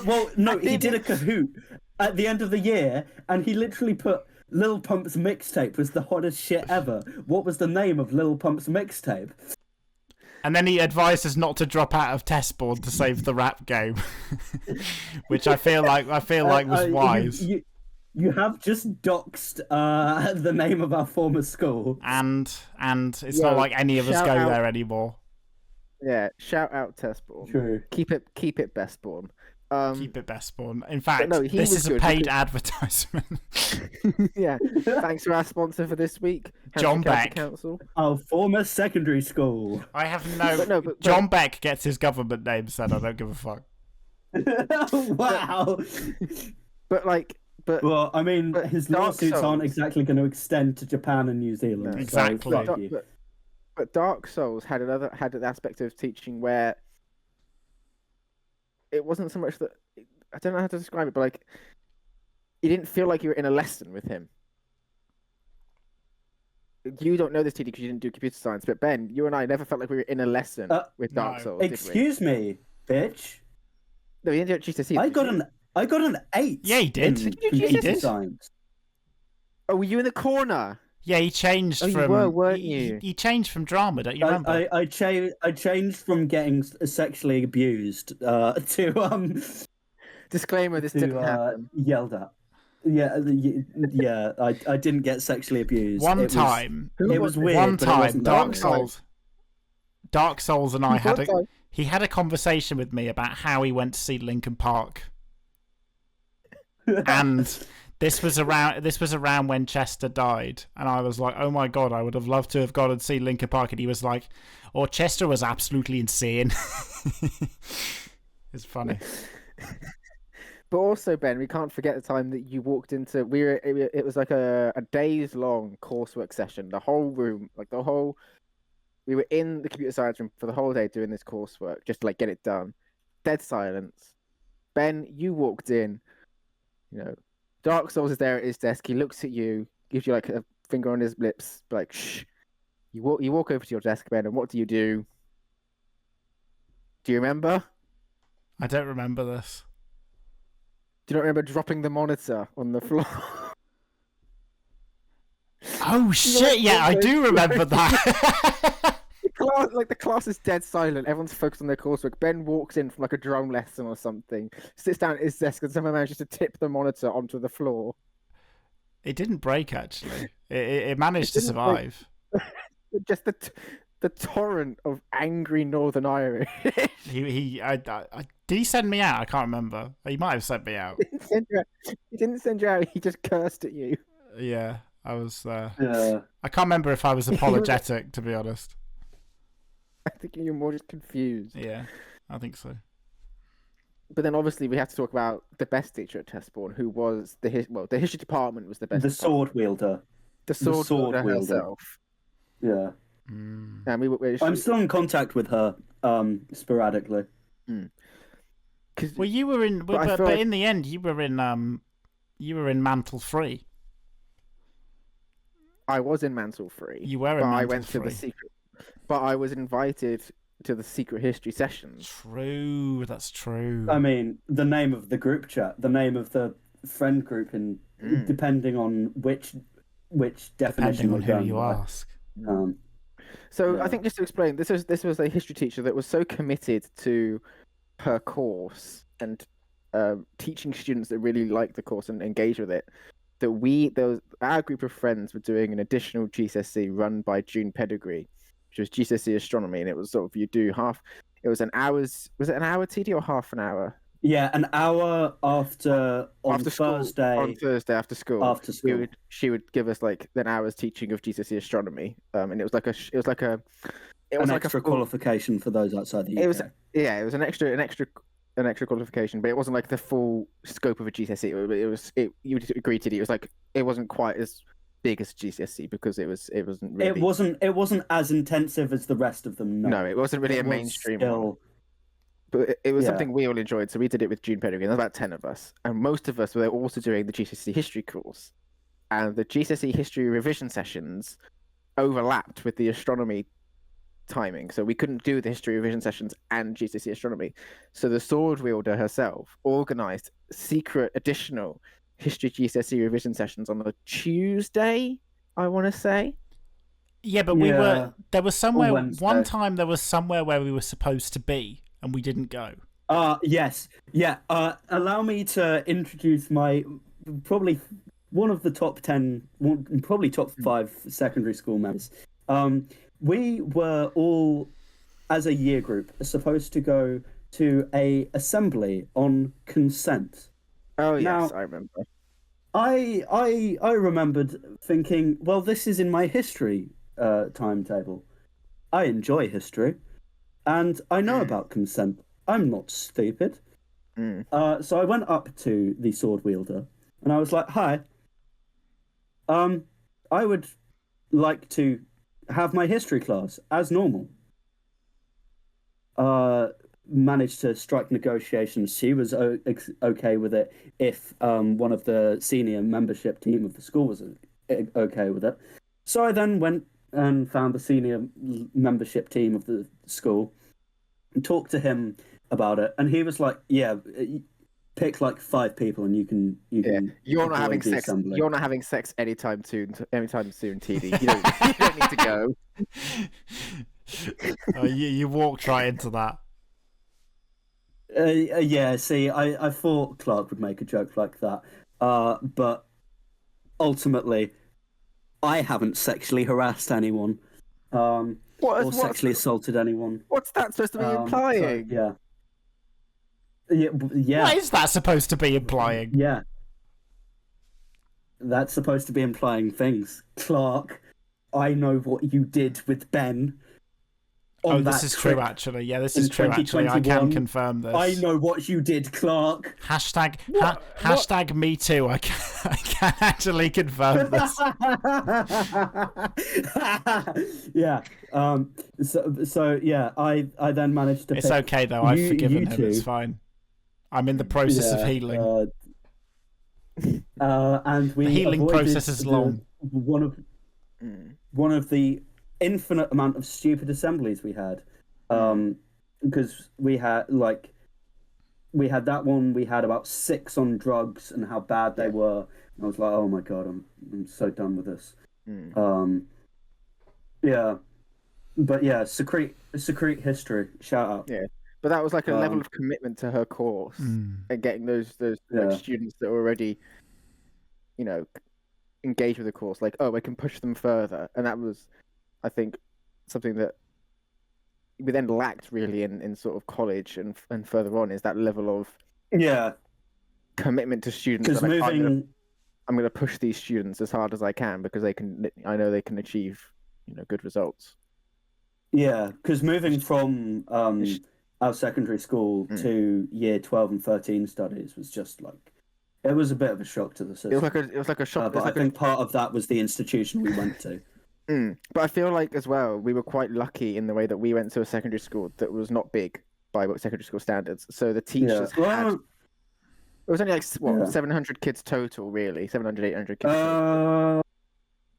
Well, no, he did a Kahoot at the end of the year, and he literally put Lil Pump's mixtape was the hottest shit ever. What was the name of Lil Pump's mixtape? And then he advised us not to drop out of test board to save the rap game, which I feel like was wise. You have just doxed the name of our former school, and it's not like any of us go there anymore. Yeah, shout out Testborn. True. Keep it Bestborn. Keep it Bestborn. In fact, no, this is a paid advertisement. Yeah. Thanks to our sponsor for this week, John Beck. Council. Our former secondary school. I have but John Beck gets his government name said. I don't give a fuck. Wow. Well, I mean, his lawsuits aren't exactly going to extend to Japan and New Zealand. No, exactly. But Dark Souls had an aspect of teaching where it wasn't so much that I don't know how to describe it, but like you didn't feel like you were in a lesson with him. You don't know this, TD, because you didn't do computer science, but Ben, you and I never felt like we were in a lesson with Dark Souls. Excuse me, bitch. No, you didn't do GCSE. I got an 8. Yeah, he did. He did. Science. Oh, were you in the corner? Yeah, he changed from. You were, weren't you? He changed from drama. Don't you remember? I changed from getting sexually abused to Disclaimer: this didn't happen. Yelled at. Yeah. I didn't get sexually abused. One time, it was weird. One time, Dark Souls and I he had a conversation with me about how he went to see Linkin Park, and this was around when Chester died, and I was like, oh my god, I would have loved to have gone and seen Linkin Park, and he was like, oh, Chester was absolutely insane. It's funny. But also, Ben, we can't forget the time that you walked into. It was like a days-long coursework session. The whole room, we were in the computer science room for the whole day doing this coursework, just to like get it done. Dead silence. Ben, you walked in. You know, Dark Souls is there at his desk. He looks at you, gives you like a finger on his lips, like shh. You walk over to your desk, Ben, and what do? Do you remember? I don't remember this. Do you not remember dropping the monitor on the floor? Oh shit! Yeah, I do remember that. The class is dead silent. Everyone's focused on their coursework. Ben walks in from like a drum lesson or something, sits down at his desk, and somehow manages to tip the monitor onto the floor. It didn't break, actually. It managed to survive. Just the torrent of angry Northern Irish. Did he send me out? I can't remember. He might have sent me out. He didn't send you out. He just cursed at you. Yeah, I was. Yeah. I can't remember if I was apologetic, to be honest. I think you're more just confused. Yeah, I think so. But then obviously we have to talk about the best teacher at Testborn, who was the history department was the best. The sword wielder. The sword wielder herself. Yeah. And I'm still in contact with her, sporadically. Well, you were in, but in the end, you were in Mantle 3. I was in Mantle 3. You were in Mantle 3. I went to the secret. But I was invited to the secret history sessions. True, that's true. I mean, the name of the group chat, the name of the friend group, and depending on which definition depending on who you ask. I think just to explain, this was a history teacher that was so committed to her course and teaching students that really liked the course and engaged with it, that our group of friends were doing an additional GCSE run by June Pedigree, which was GCSE astronomy, and it was sort of it was an hour TD or half an hour? Yeah, an hour on Thursday. On Thursday after school. After school, she would give us like an hour's teaching of GCSE astronomy, and it was like a it was an like extra qualification for those outside the UK. It was an extra qualification, but it wasn't like the full scope of a GCSE. You would agree to it. It was like it wasn't quite as big as GCSE because it wasn't really. It wasn't as intensive as the rest of them. No, it wasn't really a mainstream one. But it was something we all enjoyed, so we did it with June Peregrine. There were about 10 of us, and most of us were also doing the GCSE history course, and the GCSE history revision sessions overlapped with the astronomy timing, so we couldn't do the history revision sessions and GCSE astronomy. So the sword wielder herself organised secret additional history GCSE revision sessions on a Tuesday, I want to say. Yeah, but there was somewhere, one time there was somewhere where we were supposed to be, and we didn't go. Yes. Yeah. Allow me to introduce my probably one of the top 10, probably top 5 secondary school members. We were all, as a year group, supposed to go to a assembly on consent. Oh yes, I remember. I remembered thinking, well, this is in my history timetable. I enjoy history, and I know about consent. I'm not stupid. So I went up to the sword wielder, and I was like, "Hi, I would like to have my history class as normal." Managed to strike negotiations. She was okay with it if one of the senior membership team of the school was okay with it. So I then went and found the senior membership team of the school and talked to him about it, and he was like, "Yeah, pick like 5 people, and you can." You're not having sex. Assembly. You're not having sex anytime soon, TD. You don't need to go. You walked right into that. Yeah. See, I thought Clark would make a joke like that, but ultimately, I haven't sexually harassed anyone, or sexually assaulted anyone. What's that supposed to be implying? So, yeah. What is that supposed to be implying? Yeah. That's supposed to be implying things. Clark, I know what you did with Ben. This is true, actually. Yeah, this is true, actually. I can confirm this. I know what you did, Clark. Hashtag me too. I can actually confirm this. Yeah. So yeah, I then managed to. It's okay though. I've forgiven him. It's fine. I'm in the process of healing. And the healing process is long. One of the infinite amount of stupid assemblies we had, because we had that one. We had about 6 on drugs and how bad they were. And I was like, oh my god, I'm so done with this. Yeah, but yeah, secrete history. Shout out. Yeah. But that was like a level of commitment to her course and getting those like, students that were already, engaged with the course. Like, I can push them further, and that was, I think, something that we then lacked really in sort of college and further on is that level of commitment to students. Because I'm going to push these students as hard as I can because I know they can achieve good results. Yeah, because moving from our secondary school to year 12 and 13 studies was just like, it was a bit of a shock to the system. It was like a shock. But I think part of that was the institution we went to. But I feel like as well, we were quite lucky in the way that we went to a secondary school that was not big by secondary school standards. So the teachers had... It was only like, 700 kids total, really? 700, 800 kids total.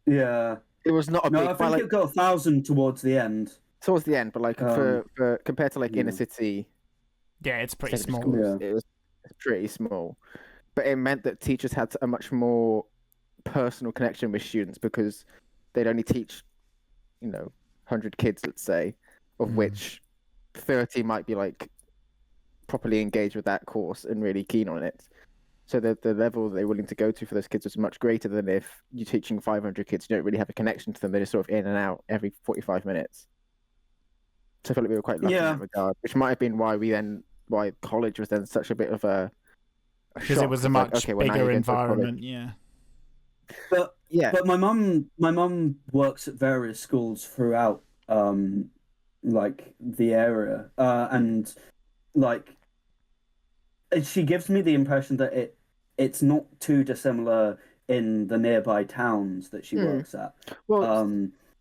Yeah. It was not a big... I think it got 1,000 towards the end. Towards the end, but like for compared to like inner city... Yeah, it's pretty small. Schools, it was pretty small. But it meant that teachers had a much more personal connection with students because they'd only teach, 100 kids, let's say, of which 30 might be like properly engaged with that course and really keen on it. So the level they're willing to go to for those kids was much greater than if you're teaching 500 kids, you don't really have a connection to them. They're just sort of in and out every 45 minutes. So I feel like we were quite lucky in that regard, which might have been why college was then such a bit of a because it was a much bigger environment. Yeah. But my mum works at various schools throughout like the area, and like she gives me the impression that it's not too dissimilar in the nearby towns that she works at. Well,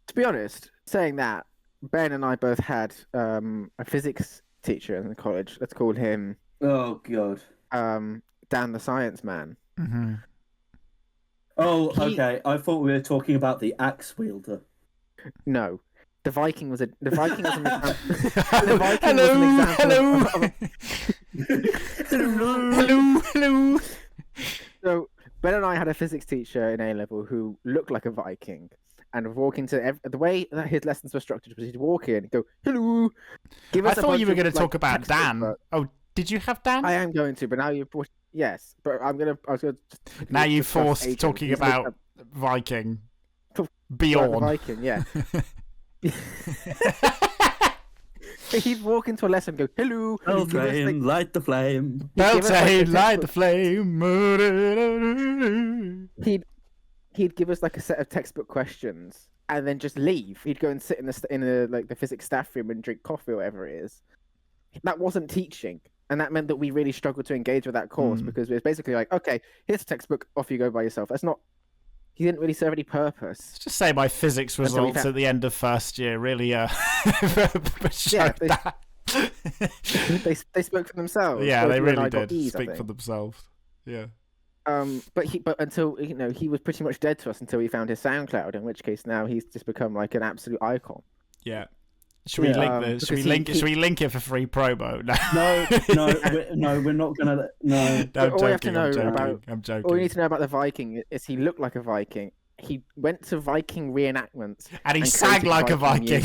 to be honest, saying that, Ben and I both had a physics teacher in college. Let's call him. Oh God. Dan the Science Man. Mm-hmm. Oh, okay. I thought we were talking about the axe wielder. No, the Viking was an example. Hello. So Ben and I had a physics teacher in A level who looked like a Viking, and would walk into the way that his lessons were structured was he'd walk in and go, "Hello." I thought you were going to talk about Dan. Oh, did you have Dan? I am going to, but now you've brought. Yes, but I was going to. Now you forced talking about Viking. Bjorn. Viking, yeah. He'd walk into a lesson and go, "Hello." Beltane, light the flame. Beltane, light the flame. He'd give us like a set of textbook questions and then just leave. He'd go and sit in the physics staff room and drink coffee or whatever it is. That wasn't teaching. And that meant that we really struggled to engage with that course because it was basically like, okay, here's a textbook, off you go by yourself. That's not. He didn't really serve any purpose. Let's just say my physics results at the end of first year really showed that. They spoke for themselves. Yeah, they really did speak for themselves. Yeah. But until he was pretty much dead to us until we found his SoundCloud, in which case now he's just become like an absolute icon. Yeah. Should we link this? Should we link it for free promo? No, we're not gonna. No, I'm joking. All you need to know about the Viking is he looked like a Viking. He went to Viking reenactments and he sang like a Viking.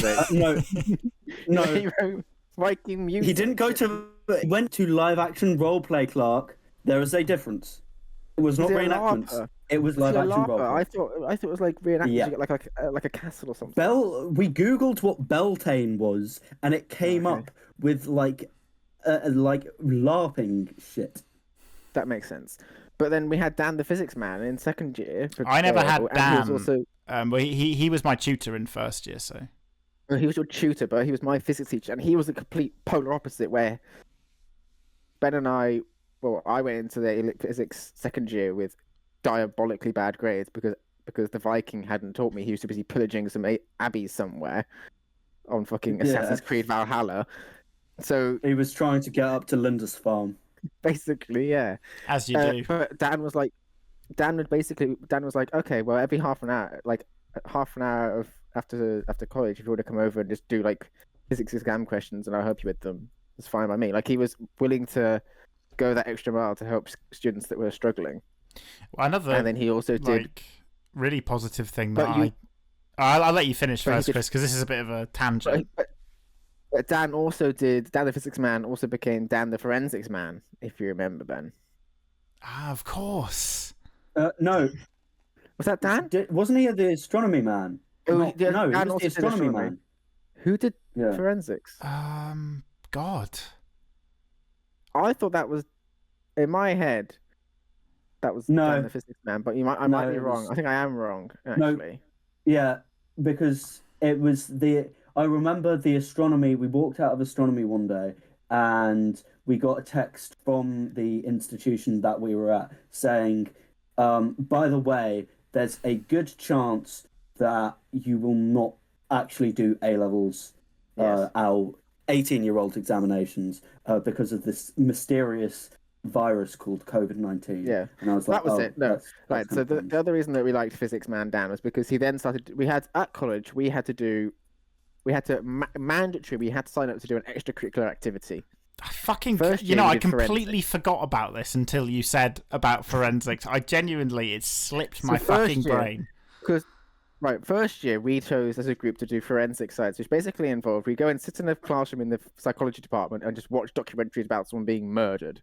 No, he wrote Viking music. He didn't go to. He went to live action roleplay, Clark. There is a difference. It was not reenactments. It was live action roleplay. I thought it was like reenactments, like a castle or something. We googled what Beltane was, and it came up with like LARPing shit. That makes sense. But then we had Dan the Physics Man in second year. I never had Dan. He was also, he was my tutor in first year, so. Well, he was your tutor, but he was my physics teacher, and he was the complete polar opposite. Where Ben and I went into the physics second year with diabolically bad grades because the Viking hadn't taught me. He was too busy pillaging some abbeys somewhere on fucking Assassin's Creed Valhalla. So he was trying to get up to Linda's farm. Basically, yeah. As you do. But Dan was like, okay, well, every half an hour of after college, if you want to come over and just do like physics exam questions, and I'll help you with them, it's fine by me. Like he was willing to go that extra mile to help students that were struggling. Well, and then he also did really positive thing that I'll let you finish first, Chris, because this is a bit of a tangent. But Dan also did. Dan the Physics Man also became Dan the Forensics Man, if you remember, Ben. Ah, of course. No. Was that Dan? Wasn't he the Astronomy Man? No, he was the Astronomy Man. Who did Forensics? God. I thought that was, in my head, that was Dan the Physics Man, but I might be wrong. I think I am wrong, actually. No, yeah, because it was I remember the astronomy. We walked out of astronomy one day, and we got a text from the institution that we were at saying, by the way, there's a good chance that you will not actually do A-levels, our 18-year-old examinations, because of this mysterious virus called COVID-19. Yeah, and I was like, that was it. No, right. So the other reason that we liked Physics Man Dan was because he then started. We had at college we had to sign up to do an extracurricular activity. I completely forgot about this until you said about forensics. I genuinely, it slipped my fucking brain. Because first year we chose as a group to do forensic science, which basically involved we go and sit in a classroom in the psychology department and just watch documentaries about someone being murdered.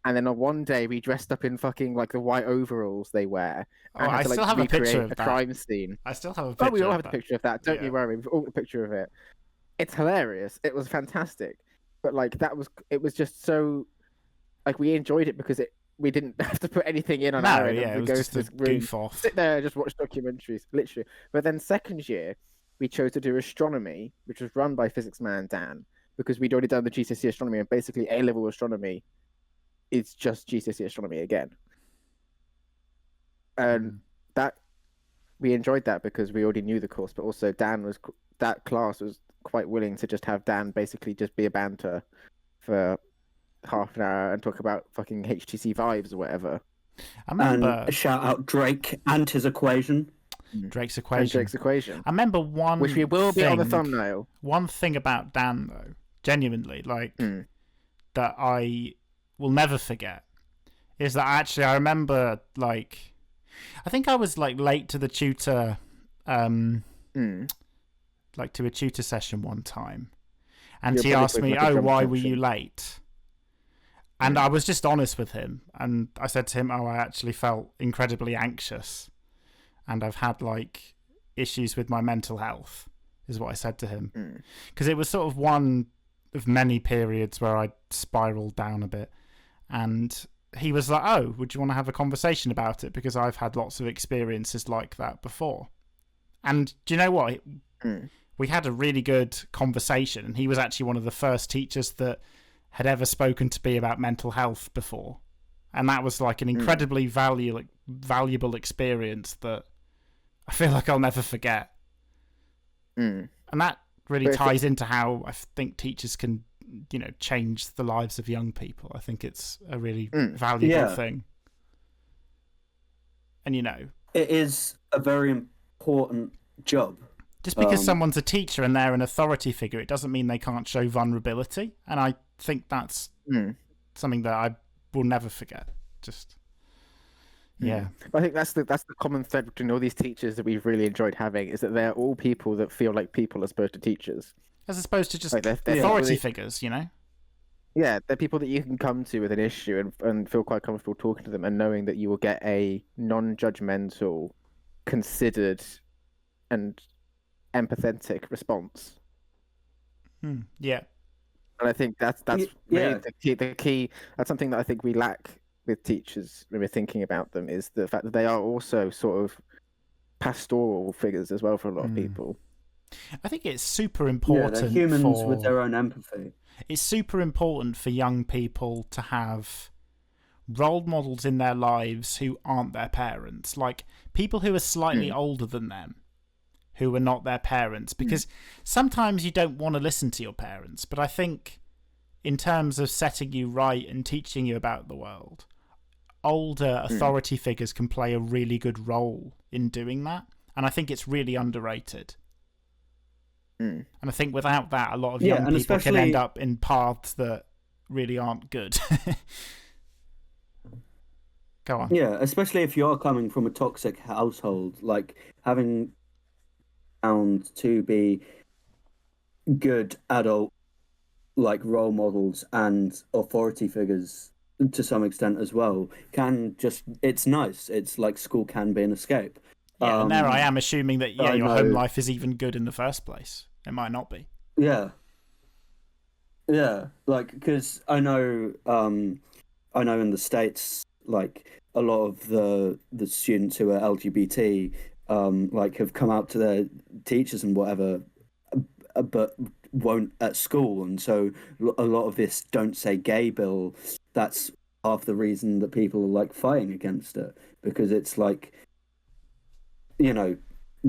And then on one day we dressed up in fucking like the white overalls they wear. And I still have a picture of that. Crime scene. I still have a picture. We all have a picture of that. Don't you worry. We've all got a picture of it. It's hilarious. It was fantastic. But like it was just so like we enjoyed it because we didn't have to put anything in on our end. It was just a goof off. Sit there and just watch documentaries, literally. But then second year, we chose to do astronomy, which was run by physics man Dan, because we'd already done the GCSE astronomy, and basically A-level astronomy is just GCSE astronomy again. And that we enjoyed that because we already knew the course, but also that class was quite willing to just have Dan basically just be a banter for half an hour and talk about fucking HTC vibes or whatever. I remember and shout out Drake and his equation. Drake's equation. I remember one, which we will be on the thumbnail. One thing about Dan, though, genuinely, that I will never forget, is that actually I remember, I think I was late to the tutor, to a tutor session one time, and he asked me, why were you late? And I was just honest with him, and I said to him, I actually felt incredibly anxious, and I've had issues with my mental health, is what I said to him. Because it was sort of one of many periods where I spiraled down a bit, and he was like, would you want to have a conversation about it? Because I've had lots of experiences like that before. And do you know what? We had a really good conversation, and he was actually one of the first teachers that had ever spoken to me about mental health before. And that was an incredibly valuable experience that I feel like I'll never forget. And that really ties into how I think teachers can, change the lives of young people. I think it's a really valuable thing. And, it is a very important job. Just because someone's a teacher and they're an authority figure, it doesn't mean they can't show vulnerability. And I think that's something that I will never forget. Yeah. I think that's the common thread between all these teachers that we've really enjoyed having, is that they're all people that feel like people as opposed to teachers. As opposed to just authority figures, Yeah, they're people that you can come to with an issue and feel quite comfortable talking to them and knowing that you will get a non-judgmental, considered, and empathetic response. Yeah. And I think that's really the key. That's something that I think we lack with teachers when we're thinking about them, is the fact that they are also sort of pastoral figures as well for a lot of people. I think it's super important. They're humans with their own empathy. It's super important for young people to have role models in their lives who aren't their parents, people who are slightly older than them, who are not their parents, because sometimes you don't want to listen to your parents, but I think in terms of setting you right and teaching you about the world, older authority figures can play a really good role in doing that, and I think it's really underrated. And I think without that, a lot of young people can end up in paths that really aren't good. Go on. Yeah, especially if you're coming from a toxic household, having found to be good adult role models and authority figures to some extent as well it's nice. It's school can be an escape. Yeah, and there I am assuming that your home life is even good in the first place. It might not be. Yeah, because I know in the States, a lot of the students who are LGBT have come out to their teachers and whatever, but won't at school, and so a lot of this "Don't Say Gay" bill, that's half the reason that people are fighting against it, because it's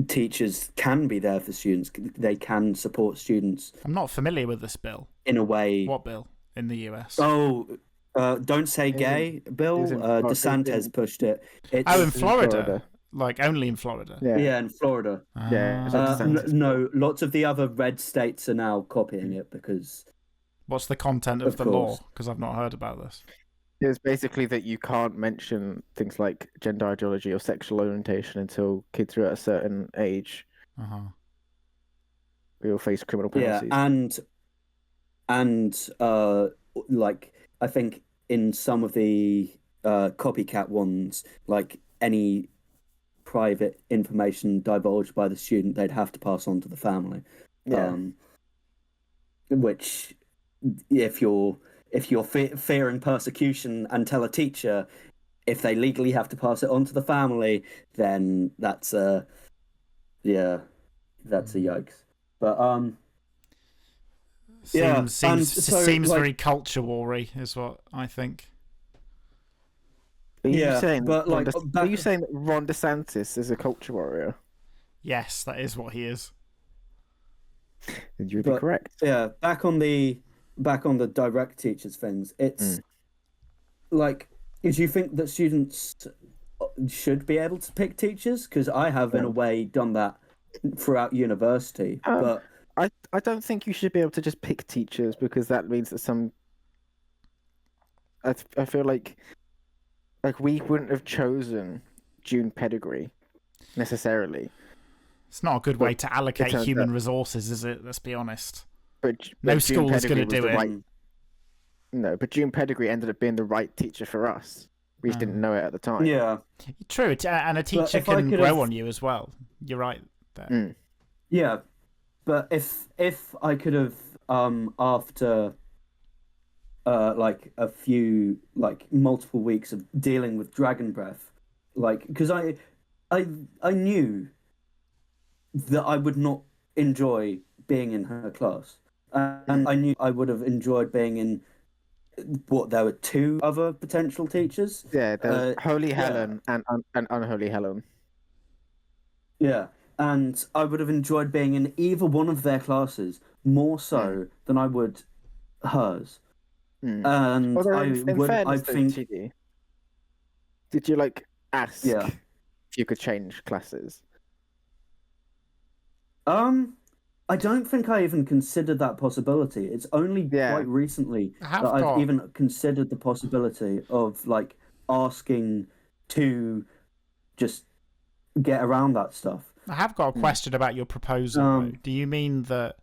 teachers can be there for students, they can support students. I'm not familiar with this bill. In a way. What bill in the US? Don't Say Gay bill. DeSantis pushed it. In Florida. Only in Florida. Yeah, in Florida. No, lots of the other red states are now copying it because. What's the content of the law? Because I've not heard about this. It's basically that you can't mention things like gender ideology or sexual orientation until kids are at a certain age. We will face criminal penalties. Yeah, and I think in some of the copycat ones, any private information divulged by the student, they'd have to pass on to the family. Which, if you're fearing persecution and tell a teacher, if they legally have to pass it on to the family, then that's that's a yikes. But seems very culture war-y, is what I think. Are you saying that Ron DeSantis is a culture warrior? Yes, that is what he is. Then you'd be correct. Yeah, back on the direct teachers things, it's like, do you think that students should be able to pick teachers? Because I have, in a way, done that throughout university. But I don't think you should be able to just pick teachers, because that means that I feel like we wouldn't have chosen June Pettigrew necessarily. It's not a good way to allocate human resources, is it? Let's be honest. But no school is going to do it. No, but June Pettigrew ended up being the right teacher for us. We just didn't know it at the time. Yeah. True, and a teacher can grow on you as well. You're right there. Yeah, but if I could have, after like a few, like multiple weeks of dealing with Dragon Breath, like, because I knew that I would not enjoy being in her class, and I knew I would have enjoyed being in there were two other potential teachers. Yeah, there's Holy Helen and Unholy Helen. Yeah, and I would have enjoyed being in either one of their classes more so than I would hers. And I think. Did you like ask if you could change classes? I don't think I even considered that possibility. It's only quite recently that I've even considered the possibility of like asking to just get around that stuff. I have got a question about your proposal. Do you mean that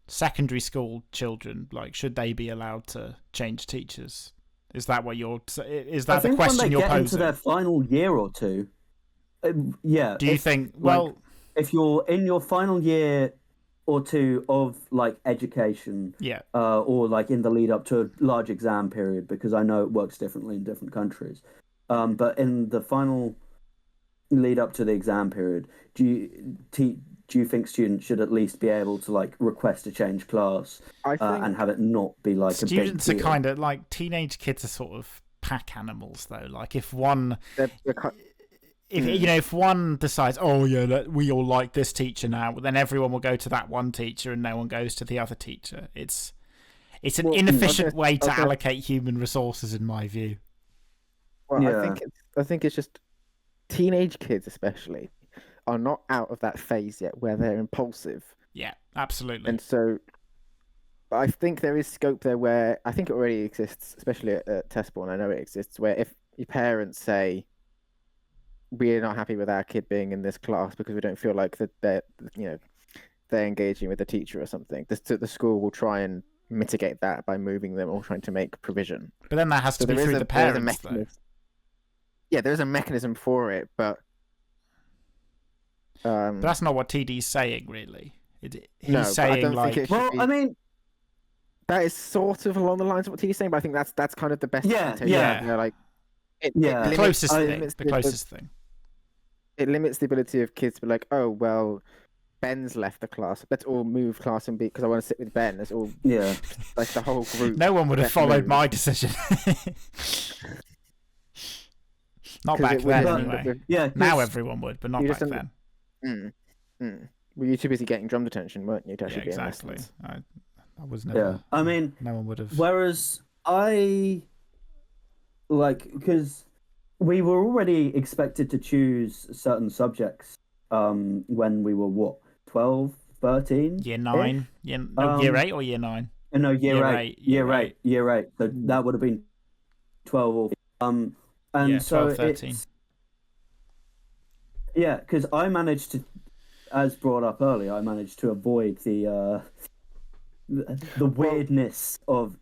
secondary school children, like, should they be allowed to change teachers? Is that what you're? Is that the question you're posing? When they get into their final year or two, yeah. Do you think? Well, if you're in your final year or two of like education, or like in the lead up to a large exam period, because I know it works differently in different countries, but in the final lead up to the exam period, do you think students should at least be able to like request a change class and have it not be like students a big deal? Students are kind of like teenage kids are sort of pack animals though. Like if one. If one decides, we all like this teacher now, then everyone will go to that one teacher and no one goes to the other teacher. It's an inefficient way to allocate human resources, in my view. Well, I think it's just teenage kids, especially, are not out of that phase yet where they're impulsive. Yeah, absolutely. And so, I think there is scope there where I think it already exists, especially at Testborn. I know it exists where if your parents say, we're not happy with our kid being in this class because we don't feel like that they're engaging with the teacher or something, the school will try and mitigate that by moving them or trying to make provision. But then that has to be through the parents, though. Yeah, there's a mechanism for it, but that's not what TD's saying, really. He's saying, I don't think it should be... I mean, that is sort of along the lines of what TD's saying, but I think that's kind of the best. The closest thing. It limits the ability of kids to be like, oh, well, Ben's left the class. Let's all move class and be, because I want to sit with Ben. It's all, like the whole group. No one would have followed my decision. Not back then, anyway. Now everyone would, but not back then. Well, you're too busy getting drum detention, weren't you, to actually be in lessons? I was never... Yeah, I mean... No one would have... Whereas because we were already expected to choose certain subjects when we were 12, 13? Year 9? Year 8 or year 9? No, year 8. Year 8. So that would have been 12 or... and 12, so 13. Yeah, because I managed to, as brought up earlier, I managed to avoid the weirdness of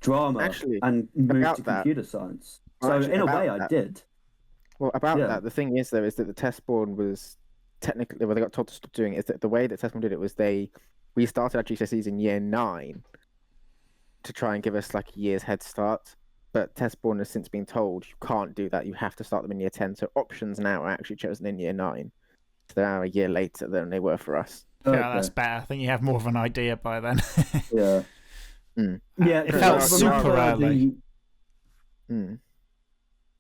drama and move to computer science. So in a way, I did. Well, about that, the thing is, though, is that the Testborn was technically, they got told to stop doing it, is that the way that Testborn did it was we started our GCSEs in year 9 to try and give us like a year's head start. But Testborn has since been told you can't do that. You have to start them in year 10. So options now are actually chosen in year 9. they're now a year later than they were for us. Yeah, that's better. I think you have more of an idea by then. Yeah. Yeah, it felt super early.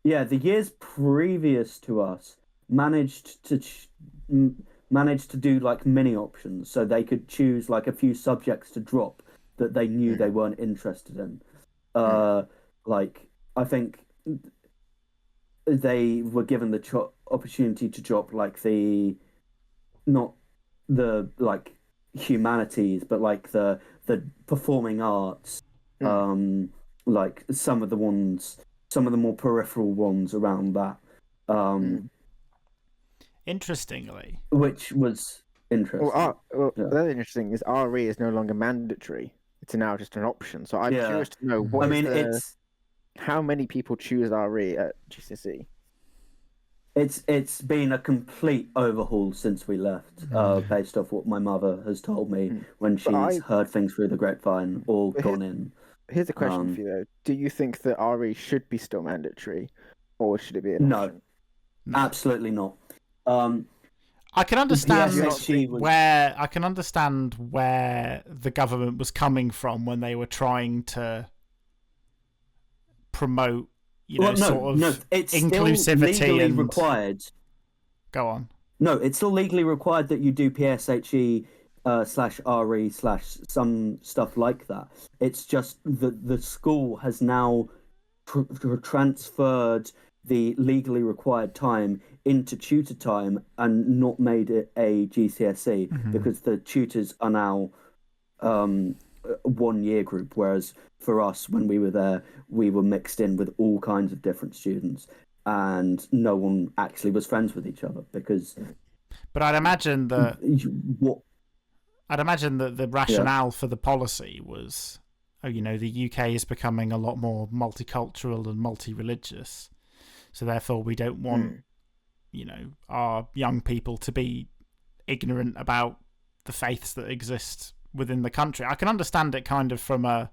Yeah, the years previous to us managed to do like mini options, so they could choose like a few subjects to drop that they knew they weren't interested in. Like I think they were given the opportunity to drop like not the like humanities, but like the performing arts, like some of the more peripheral ones around that. Interestingly, which was interesting. That's interesting. Is RE is no longer mandatory; it's now just an option. So I'm curious to know how many people choose RE at GCSE. It's been a complete overhaul since we left, based off what my mother has told me when she's heard things through the grapevine or gone in. Here's a question for you though: do you think that RE should be still mandatory, or should it be an option? No, absolutely not. I can understand where the government was coming from when they were trying to promote, it's inclusivity still legally and required. Go on. No, it's still legally required that you do PSHE /RE / some stuff like that. It's just the school has now transferred the legally required time into tutor time and not made it a GCSE because the tutors are now 1 year group, whereas for us when we were there we were mixed in with all kinds of different students and no one actually was friends with each other because. But I'd imagine that the rationale for the policy was, the UK is becoming a lot more multicultural and multi-religious, so therefore we don't want our young people to be ignorant about the faiths that exist within the country. I can understand it kind of from a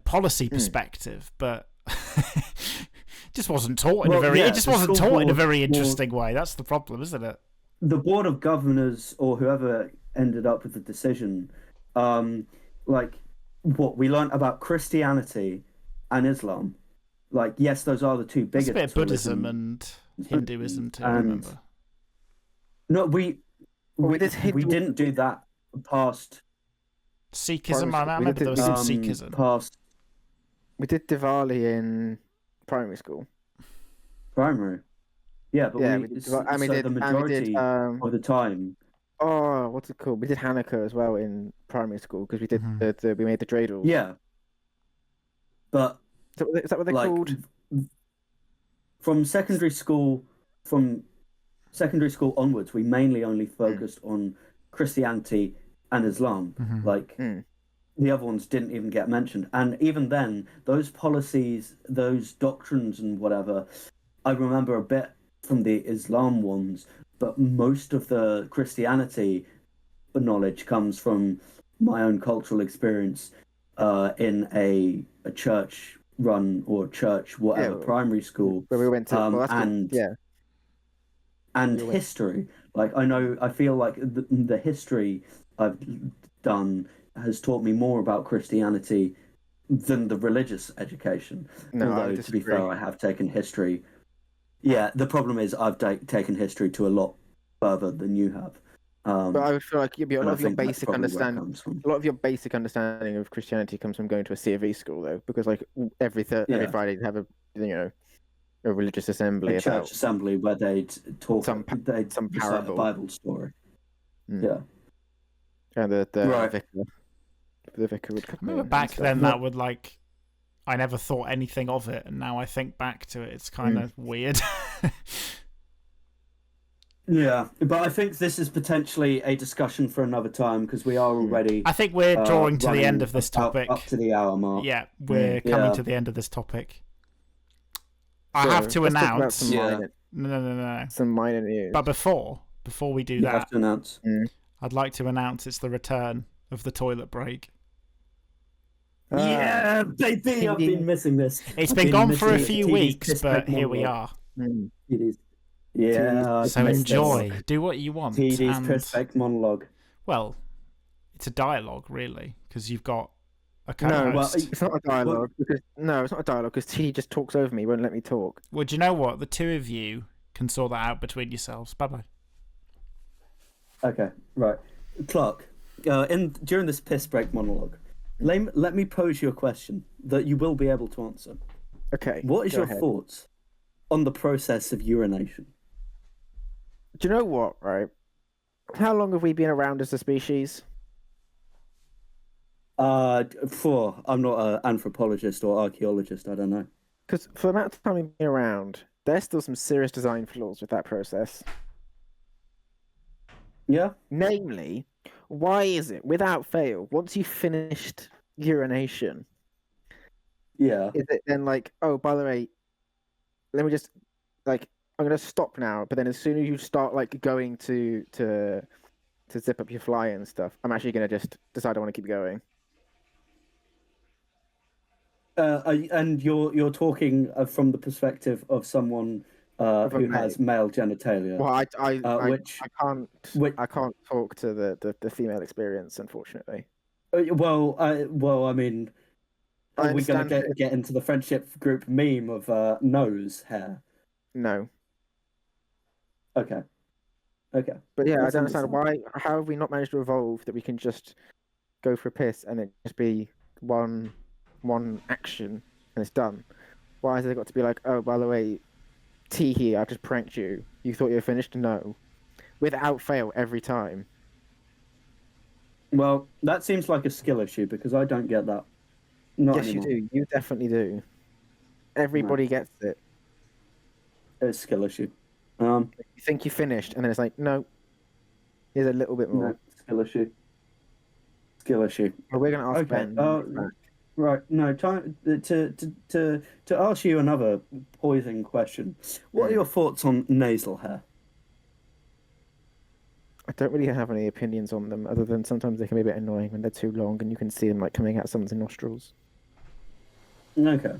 policy perspective, but it just wasn't taught in a very interesting way. That's the problem, isn't it? The Board of Governors or whoever ended up with the decision, like what we learned about Christianity and Islam, like yes, those are the two biggest. There's a bit of Buddhism and Hinduism too. I remember. No, we didn't do that past Sikhism. I remember there was some Sikhism. Past. We did Diwali in primary school. Primary. Yeah, but the majority of the time. Oh, what's it called? We did Hanukkah as well in primary school because we did we made the dreidels. Yeah. But is that what they're called? From secondary school onwards, we mainly only focused on Christianity and Islam. The other ones didn't even get mentioned. And even then, those policies, those doctrines and whatever, I remember a bit from the Islam ones, but most of the Christianity knowledge comes from my own cultural experience in a church run or church primary school where we went to and history. Like I feel like the history I've done has taught me more about Christianity than the religious education. Although to be fair, I have taken history. Yeah, the problem is I've taken history to a lot further than you have. But I would feel like a lot of your basic understanding of Christianity comes from going to a C of E school, though, because like every Friday they have a religious assembly, church assembly where they'd talk some parable, a Bible story. Yeah, and the vicar would come. I remember back then that would like. I never thought anything of it, and now I think back to it, it's kind of weird. Yeah, but I think this is potentially a discussion for another time because we are already. I think we're drawing to the end of this topic. Up to the hour mark. Yeah, we're coming to the end of this topic. I have to announce. No. Some minor news. But before we do that, have to announce. I'd like to announce it's the return of the toilet break. Yeah, baby, I've been missing this. It's been gone for a few weeks, but here we are. It Yeah. So enjoy. Do what you want. TD's perfect monologue. Well, it's a dialogue, really, because you've got a No, co-host. it's not a dialogue. It's not a dialogue because TD just talks over me, won't let me talk. Well, do you know what? The two of you can sort that out between yourselves. Bye-bye. Okay, right. Clark, during this piss break monologue, let me pose you a question that you will be able to answer. Okay. What is your thoughts on the process of urination? Do you know what, right? How long have we been around as a species? I'm not an anthropologist or archaeologist, I don't know. Because for the amount of time we've been around, there's still some serious design flaws with that process. Yeah? Namely, why is it, without fail, once you've finished urination, Yeah. is it then like, oh, by the way, let me just, like, I'm going to stop now, but then as soon as you start, like, going to zip up your fly and stuff, I'm actually going to just decide I want to keep going. And you're talking from the perspective of someone who has male genitalia. Well, I can't talk to the female experience, unfortunately. I mean, are we going to get into the friendship group meme of nose hair? No. Okay. But yeah, I don't understand why. How have we not managed to evolve that we can just go for a piss and it just be one action and it's done? Why has it got to be like, oh, by the way, T here, I've just pranked you. You thought you were finished? No. Without fail every time. Well, that seems like a skill issue because I don't get that. Not yes, anymore. you do. You definitely do. Everybody gets it. It's a skill issue. You think you finished, and then it's like, no. Here's a little bit more. No, skill issue. Well, we're going to ask Ben. Right. No, time to ask you another poison question. What are your thoughts on nasal hair? I don't really have any opinions on them, other than sometimes they can be a bit annoying when they're too long, and you can see them like coming out of someone's nostrils. Okay.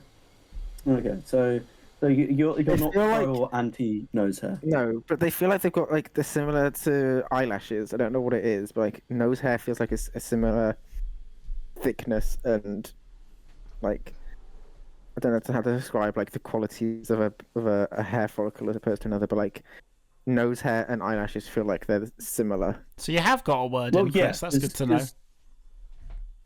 So you're not pro or anti nose hair? No, but they feel like they've got like they're similar to eyelashes. I don't know what it is, but like nose hair feels like it's a similar thickness and like I don't know how to describe like the qualities of a hair follicle as opposed to another, but like nose hair and eyelashes feel like they're similar. So you have got a word in, Chris. That's good to know.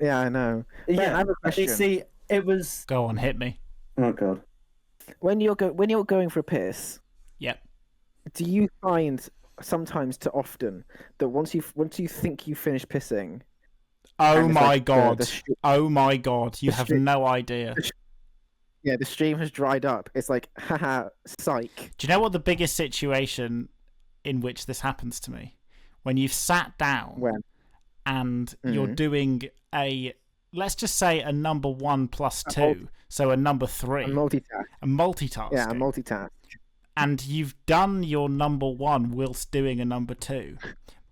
Yeah, I know. Yeah, Ben, I have a question. See, it was. Go on, hit me. Oh God. When you're going for a piss, yep. Do you find sometimes to often that once you think you finish pissing? Oh my God! Oh my God! You have no idea. Yeah, the stream has dried up. It's like, haha, psych. Do you know what the biggest situation in which this happens to me? When you've sat down and you're doing let's just say a number 1 plus 2, so a number 3. A multitask. A multitask. Yeah, a multitask. And you've done your number 1 whilst doing a number 2.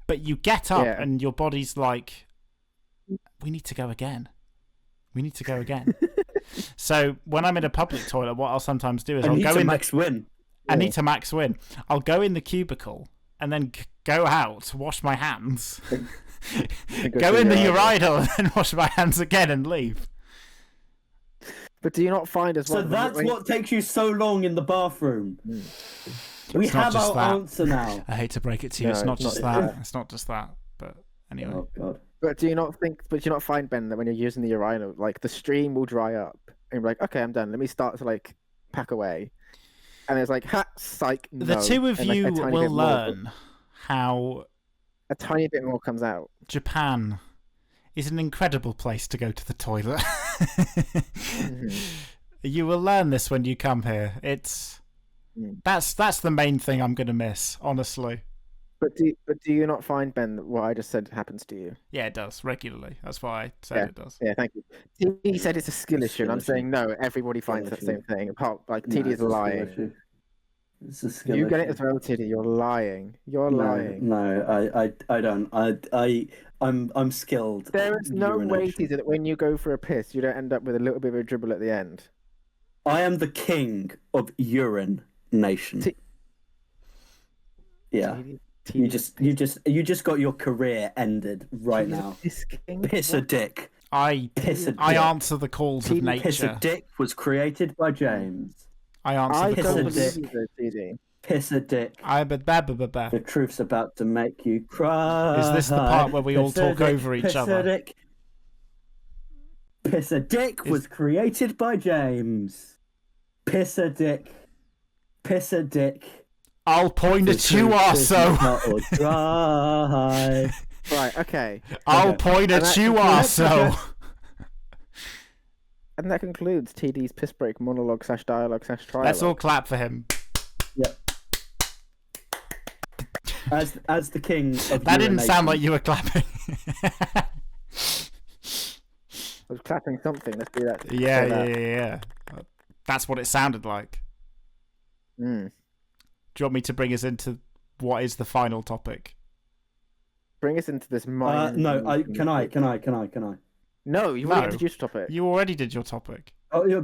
But you get up and your body's like, we need to go again. So when I'm in a public toilet, what I'll sometimes do is I'll go in max win. I need to max win. I'll go in the cubicle and then go out, wash my hands, go in the urinal and then wash my hands again and leave. But do you not find as well? So that's what takes you so long in the bathroom. We have our answer now. I hate to break it to you. It's not just that. It's not just that. But anyway. Oh God. But do you not find, Ben, that when you're using the urinal, like the stream will dry up and you're like, okay, I'm done. Let me start to like pack away. And it's like, ha, psych, no. The two of you will learn how a tiny bit more comes out. Japan is an incredible place to go to the toilet. You will learn this when you come here. That's the main thing I'm going to miss, honestly. But do you not find, Ben, that what I just said happens to you? Yeah, it does regularly. That's why I said it does. Yeah, thank you. He said it's a skill issue, and I'm saying no. Everybody finds that same thing. Apart, like TD is lying. It's a skill you get it as well, TD. You're lying. You're lying. No, I don't. I'm skilled. There is no way, TD, that when you go for a piss, you don't end up with a little bit of a dribble at the end. I am the king of urine nation. Yeah. You just got your career ended right now. Piss a dick. I answer the calls of nature. Piss a dick was created by James. I answer the calls. Piss a dick. The truth's about to make you cry. Is this the part where we all talk over each other? Piss a dick was created by James. Piss a dick. Piss a dick. I'll point at you, arso. Right, okay. I'll point at you, arso. And that concludes TD's piss break monologue / dialogue / trialogue. Let's all clap for him. Yep. As the king of that didn't sound like you were clapping. I was clapping something. Let's do that. Yeah. That's what it sounded like. Mm. Do you want me to bring us into what is the final topic? Bring us into this mind. No, can I? No, you already introduced your topic. You already did your topic. Oh yeah,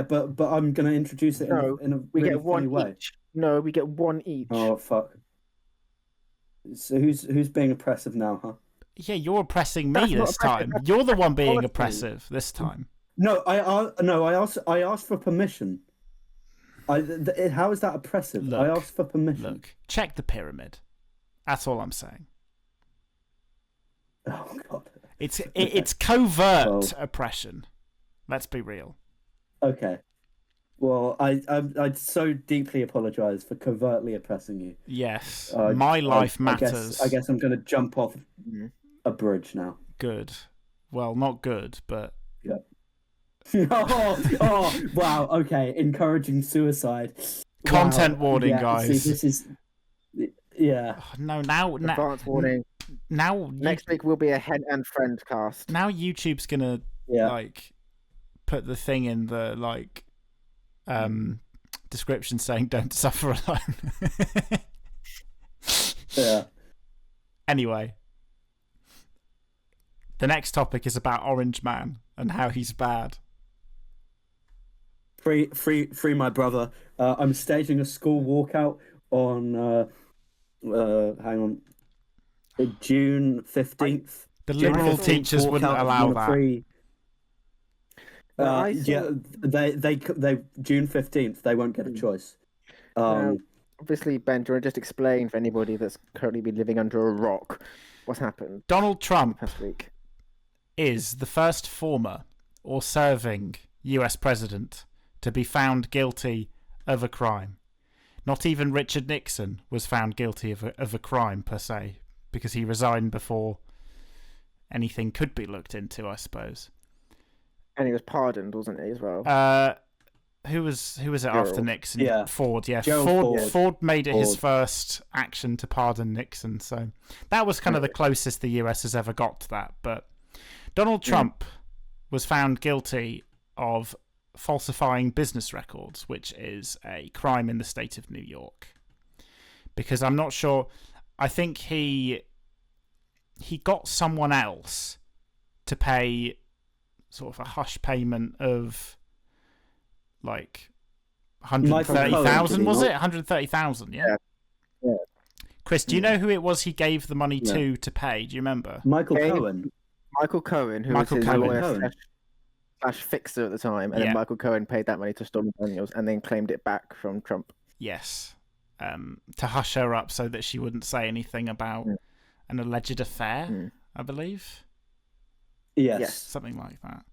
but but I'm gonna introduce it in a we really get one way. Each. No, we get one each. Oh fuck. So who's being oppressive now, huh? Yeah, you're oppressing me this time. You're the one being oppressive this time. No, I asked for permission. How is that oppressive? Look, I asked for permission. Look, check the pyramid. That's all I'm saying. Oh god. It's covert oppression. Let's be real. Okay. Well, I so deeply apologise for covertly oppressing you. Yes, my life matters. I guess I'm going to jump off a bridge now. Good. Well, not good, but yeah. oh, wow. Okay, encouraging suicide. Content warning, guys. See, this is yeah. Oh, no, now advance warning. Now next week will be a head and friend cast. Now YouTube's gonna like put the thing in the like description saying "Don't suffer alone." Yeah. Anyway, the next topic is about Orange Man and how he's bad. Free my brother. I'm staging a school walkout on hang on, June 15th. The liberal teachers wouldn't allow that. They June 15th. They won't get a choice. Obviously, Ben, do you want to just explain for anybody that's currently been living under a rock what's happened? Donald Trump last week is the first former or serving US president to be found guilty of a crime. Not even Richard Nixon was found guilty of a crime per se, because he resigned before anything could be looked into, I suppose. And he was pardoned, wasn't he, as well? Who was it Gerald. after Nixon? Yeah. Ford. Yeah, Ford made it his first action to pardon Nixon. So that was kind of the closest the US has ever got to that. But Donald Trump was found guilty of falsifying business records, which is a crime in the state of New York. Because I'm not sure, I think he got someone else to pay sort of a hush payment of like 130,000, was it? 130,000, yeah? Yeah. Chris, do you know who it was he gave the money to pay? Do you remember? Michael Cohen, who was his lawyer / fixer at the time, and then Michael Cohen paid that money to Stormy Daniels and then claimed it back from Trump. Yes. To hush her up so that she wouldn't say anything about an alleged affair, I believe. Yes. Something like that.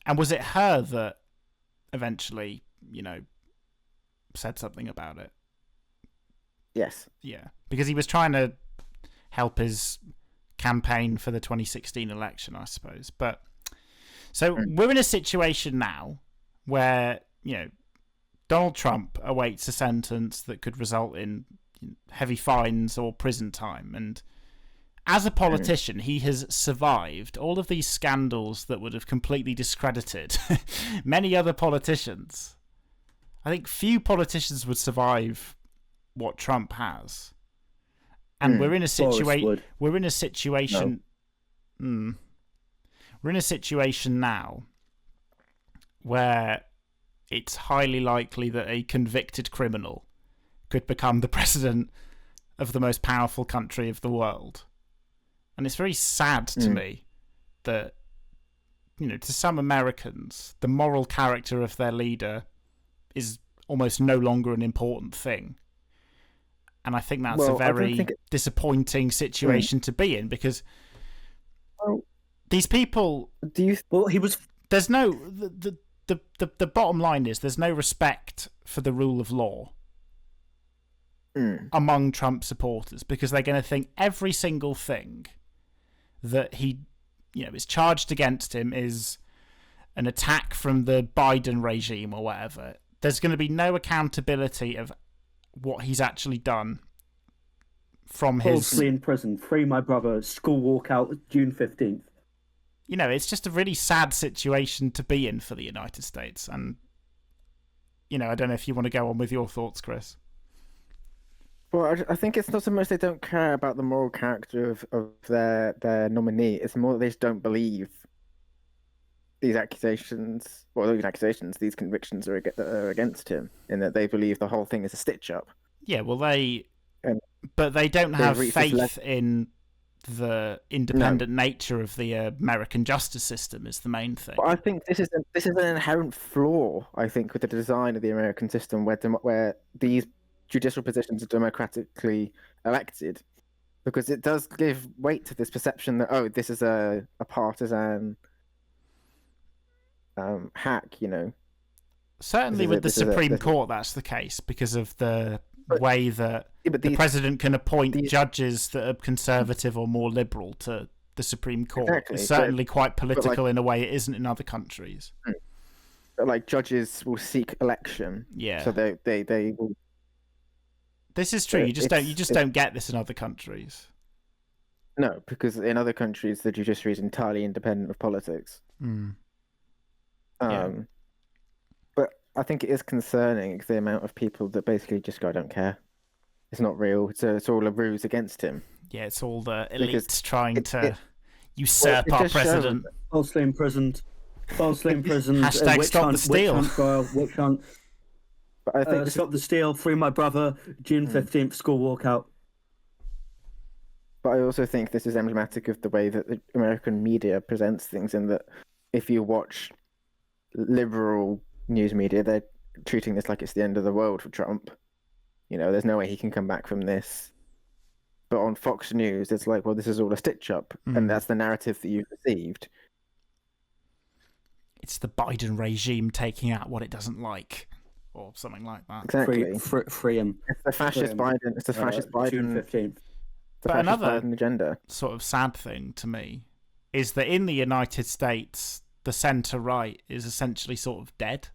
And was it her that eventually, said something about it? Yes. Yeah. Because he was trying to help his campaign for the 2016 election, I suppose. But so we're in a situation now where, Donald Trump awaits a sentence that could result in heavy fines or prison time. And as a politician, he has survived all of these scandals that would have completely discredited many other politicians. I think few politicians would survive what Trump has. And we're in a situation. We're in a situation. No. We're in a situation now where it's highly likely that a convicted criminal could become the president of the most powerful country of the world. And it's very sad to me that, to some Americans, the moral character of their leader is almost no longer an important thing. And I think that's a very disappointing situation to be in, because these people... There's no... The bottom line is there's no respect for the rule of law among Trump supporters, because they're going to think every single thing that he is charged against him is an attack from the Biden regime or whatever. There's going to be no accountability of what he's actually done from his... Falsely in prison, free my brother, school walkout, June 15th. It's just a really sad situation to be in for the United States. And, I don't know if you want to go on with your thoughts, Chris. Well, I think it's not so much they don't care about the moral character of their nominee. It's more that they just don't believe these accusations, these convictions are against him, in that they believe the whole thing is a stitch-up. Yeah, well, but they don't have faith in the independent nature of the American justice system is the main thing. Well, I think this is an inherent flaw, I think, with the design of the American system, where these judicial positions are democratically elected, because it does give weight to this perception that, this is a partisan hack, Certainly with the Supreme Court, that's the case, because of the way that the president can appoint judges that are conservative or more liberal to the Supreme Court. Exactly. It's certainly quite political in a way it isn't in other countries. But judges will seek election. Yeah. So they will... This is true. You just don't get this in other countries. No, because in other countries the judiciary is entirely independent of politics. But I think it is concerning, the amount of people that basically just go, I don't care. It's not real. It's all a ruse against him. Yeah, it's all the elites trying to usurp our president. Falsely imprisoned. Hashtag stop the steal. Witch hunt. But I think stop the steal, free my brother, June 15th, school walkout. But I also think this is emblematic of the way that the American media presents things, in that if you watch liberal news media, they're treating this like it's the end of the world for Trump. There's no way he can come back from this. But on Fox News, it's like, well, this is all a stitch-up, and that's the narrative that you've received. It's the Biden regime taking out what it doesn't like, or something like that. Exactly. Free him. It's the fascist Biden. It's the fascist Biden. June 15th. But another Biden agenda. Sort of sad thing to me is that in the United States, the centre-right is essentially sort of dead.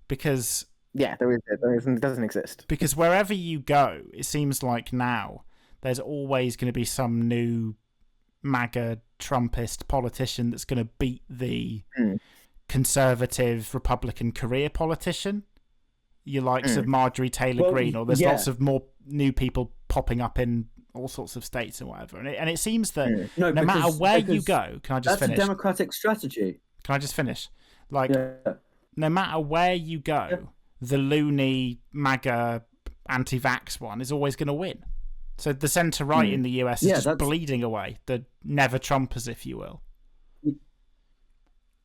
Because... Yeah, it doesn't exist. Because wherever you go, it seems like now there's always going to be some new MAGA Trumpist politician that's going to beat the conservative Republican career politician. Your likes of Marjorie Taylor Greene, or there's lots of more new people popping up in all sorts of states and whatever. And it seems that no matter where you go, can I just finish? That's a democratic strategy. Can I just finish? No matter where you go, the loony MAGA anti-vax one is always going to win. So the centre-right in the US is just bleeding away. The never-Trumpers, if you will.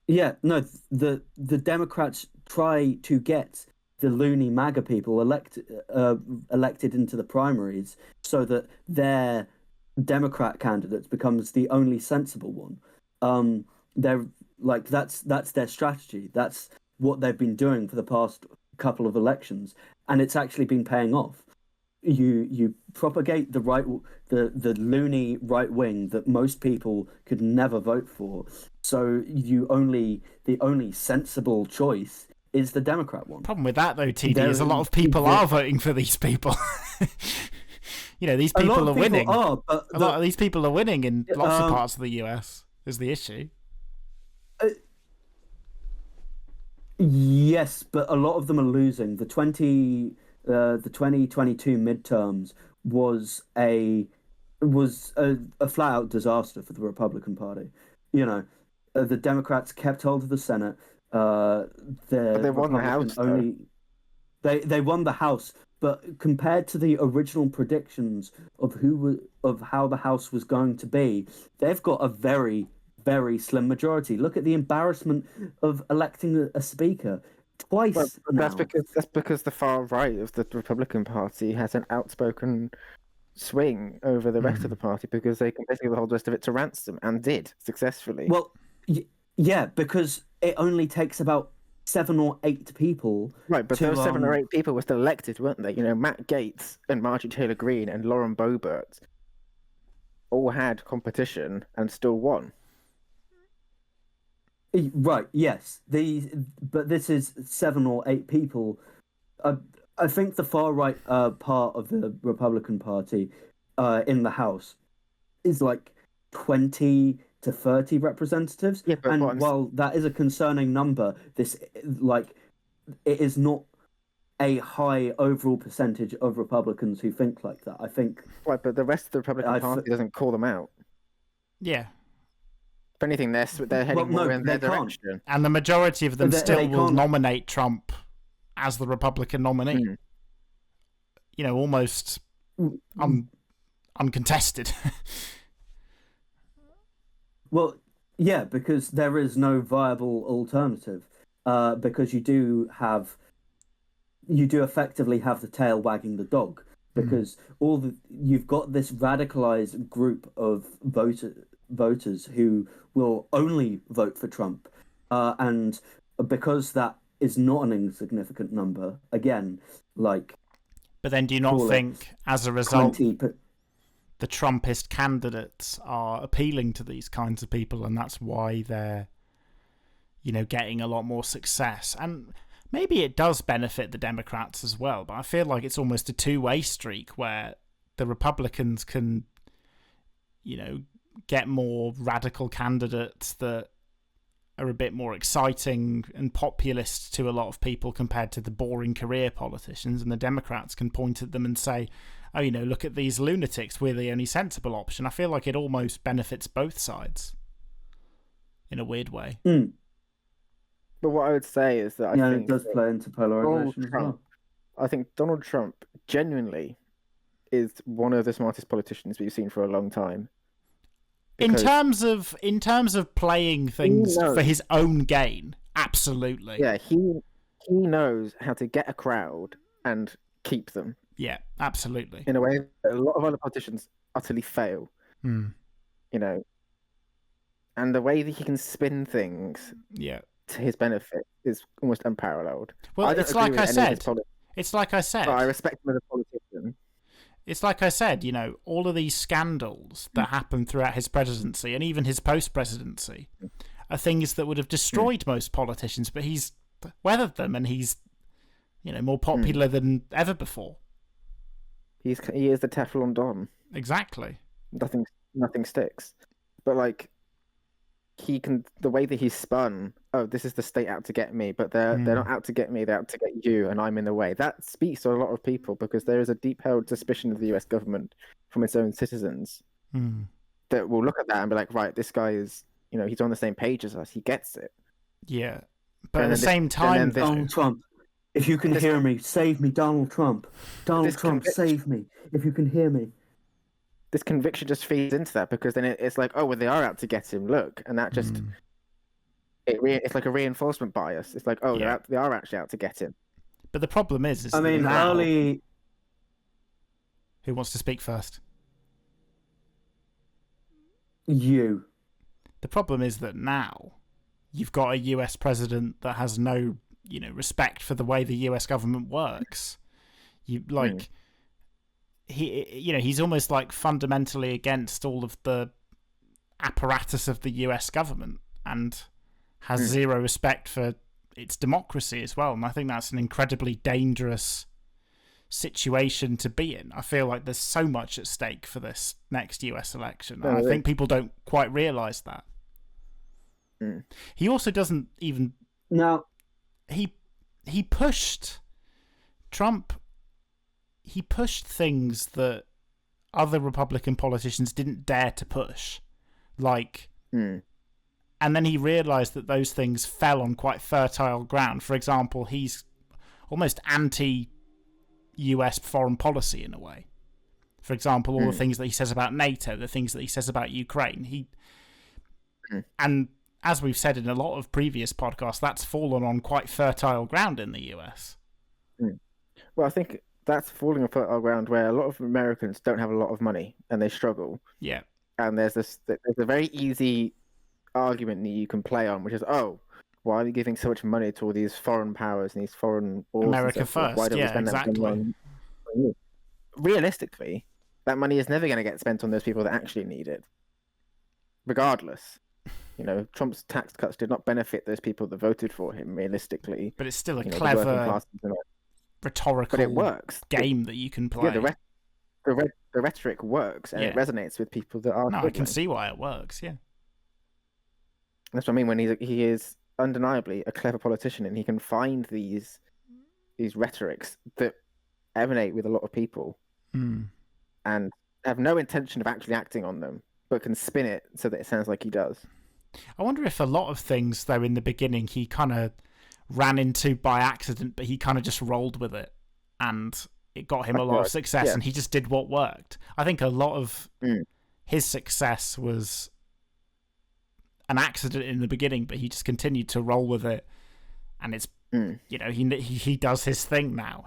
Yeah, no, the Democrats try to get the loony MAGA people elected into the primaries so that their Democrat candidate becomes the only sensible one. They're that's their strategy. That's what they've been doing for the past couple of elections, and it's actually been paying off. You propagate the loony right wing that most people could never vote for. So the only sensible choice is the Democrat one. Problem with that though, TD, is a lot of people are voting for these people. These people are winning. A lot of these people are winning in lots of parts of the US. Is the issue? Yes, but a lot of them are losing. The 2022 midterms was a flat out disaster for the Republican Party. The Democrats kept hold of the Senate. But they won the House. They won the House, but compared to the original predictions of how the House was going to be, they've got a very, very slim majority. Look at the embarrassment of electing a speaker twice. That's because the far right of the Republican Party has an outspoken swing over the rest of the party, because they can basically hold the rest of it to ransom, and did successfully. Well, yeah, because it only takes about 7 or 8 people. Right, but those 7 or 8 people were still elected, weren't they? You know, Matt Gaetz and Marjorie Taylor Greene and Lauren Boebert all had competition and still won. Right, yes. But this is 7 or 8 people. I think the far right part of the Republican Party in the House is like 20 to 30 representatives. Yeah, but while that is a concerning number, it is not a high overall percentage of Republicans who think like that. I think. Right, but the rest of the Republican Party doesn't call them out. Yeah. If anything, they're heading more in their direction. And the majority of them still will nominate Trump as the Republican nominee. You know, almost uncontested. Well, yeah, because there is no viable alternative. Because you do effectively have the tail wagging the dog. Because you've got this radicalized group of voters who will only vote for Trump, and because that is not an insignificant number, again, like. But then, do you not think, as a result, the Trumpist candidates are appealing to these kinds of people, and that's why they're, you know, getting a lot more success? And maybe it does benefit the Democrats as well, but I feel like it's almost a two-way streak where the Republicans can, you know, get more radical candidates that are a bit more exciting and populist to a lot of people compared to the boring career politicians, and the Democrats can point at them and say, oh, you know, look at these lunatics, we're the only sensible option. I feel like it almost benefits both sides in a weird way. But what I would say is that I think it does play into polarization as well. I think Donald Trump genuinely is one of the smartest politicians we've seen for a long time. In terms of playing things for his own gain, absolutely. Yeah, he knows how to get a crowd and keep them. Yeah, absolutely. In a way that a lot of other politicians utterly fail. You know, and the way that he can spin things to his benefit is almost unparalleled. Well, it's like I said. But I respect him as a politician. It's like I said, you know, all of these scandals that happened throughout his presidency and even his post-presidency are things that would have destroyed most politicians, but he's weathered them and he's, you know, more popular than ever before. He is the Teflon Don. Exactly. Nothing sticks. But like, the way that he's spun, oh, this is the state out to get me, but they're not out to get me, they're out to get you, and I'm in the way. That speaks to a lot of people, because there is a deep-held suspicion of the US government from its own citizens that will look at that and be like, right, this guy is, you know, he's on the same page as us, he gets it. Yeah. But at the same time, Donald Trump, if you can hear me, save me, Donald Trump. Donald Trump, save me, if you can hear me. This conviction just feeds into that, because then it's like, oh, well, they are out to get him, look, and that just it's like a reinforcement bias. It's like, oh, they are actually out to get him. But the problem is I mean, early. Who wants to speak first? You. The problem is that now you've got a US president that has no, you know, respect for the way the US government works. He's almost like fundamentally against all of the apparatus of the US government and has zero respect for its democracy as well. And I think that's an incredibly dangerous situation to be in. I feel like there's so much at stake for this next US election. And I think people don't quite realise that. He also doesn't even... No. He pushed... Trump... He pushed things that other Republican politicians didn't dare to push. Like... And then he realised that those things fell on quite fertile ground. For example, he's almost anti-US foreign policy in a way. For example, all the things that he says about NATO, the things that he says about Ukraine. And as we've said in a lot of previous podcasts, that's fallen on quite fertile ground in the US. Well, I think that's falling on fertile ground where a lot of Americans don't have a lot of money and they struggle. Yeah. And there's a very easy argument that you can play on, which is, why are we giving so much money to all these foreign powers and these foreign wars? America first, why don't we spend that money on you? Realistically, that money is never going to get spent on those people that actually need it. Regardless. Trump's tax cuts did not benefit those people that voted for him, realistically. But it's still a clever rhetorical but it works. Game that you can play. Yeah, the rhetoric works, and it resonates with people that are... No, I can see why it works, yeah. That's what I mean, when he is undeniably a clever politician, and he can find these rhetorics that emanate with a lot of people and have no intention of actually acting on them, but can spin it so that it sounds like he does. I wonder if a lot of things, though, in the beginning, he kind of ran into by accident, but he kind of just rolled with it, and it got him a lot of success, and he just did what worked. I think a lot of his success was an accident in the beginning, but he just continued to roll with it, and it's he does his thing now.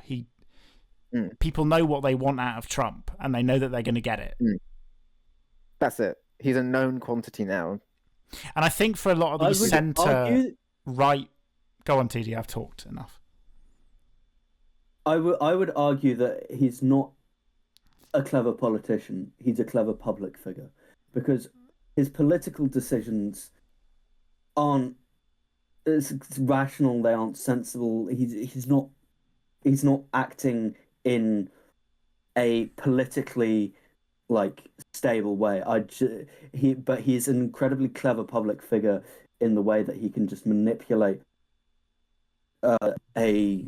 People know what they want out of Trump, and they know that they're going to get it. That's it. He's a known quantity now. And I think for a lot of the centre-right... Go on, TD, I've talked enough. I would argue that he's not a clever politician. He's a clever public figure. Because his political decisions aren't rational, they aren't sensible. He's not acting in a politically stable way. But he's an incredibly clever public figure in the way that he can just manipulate a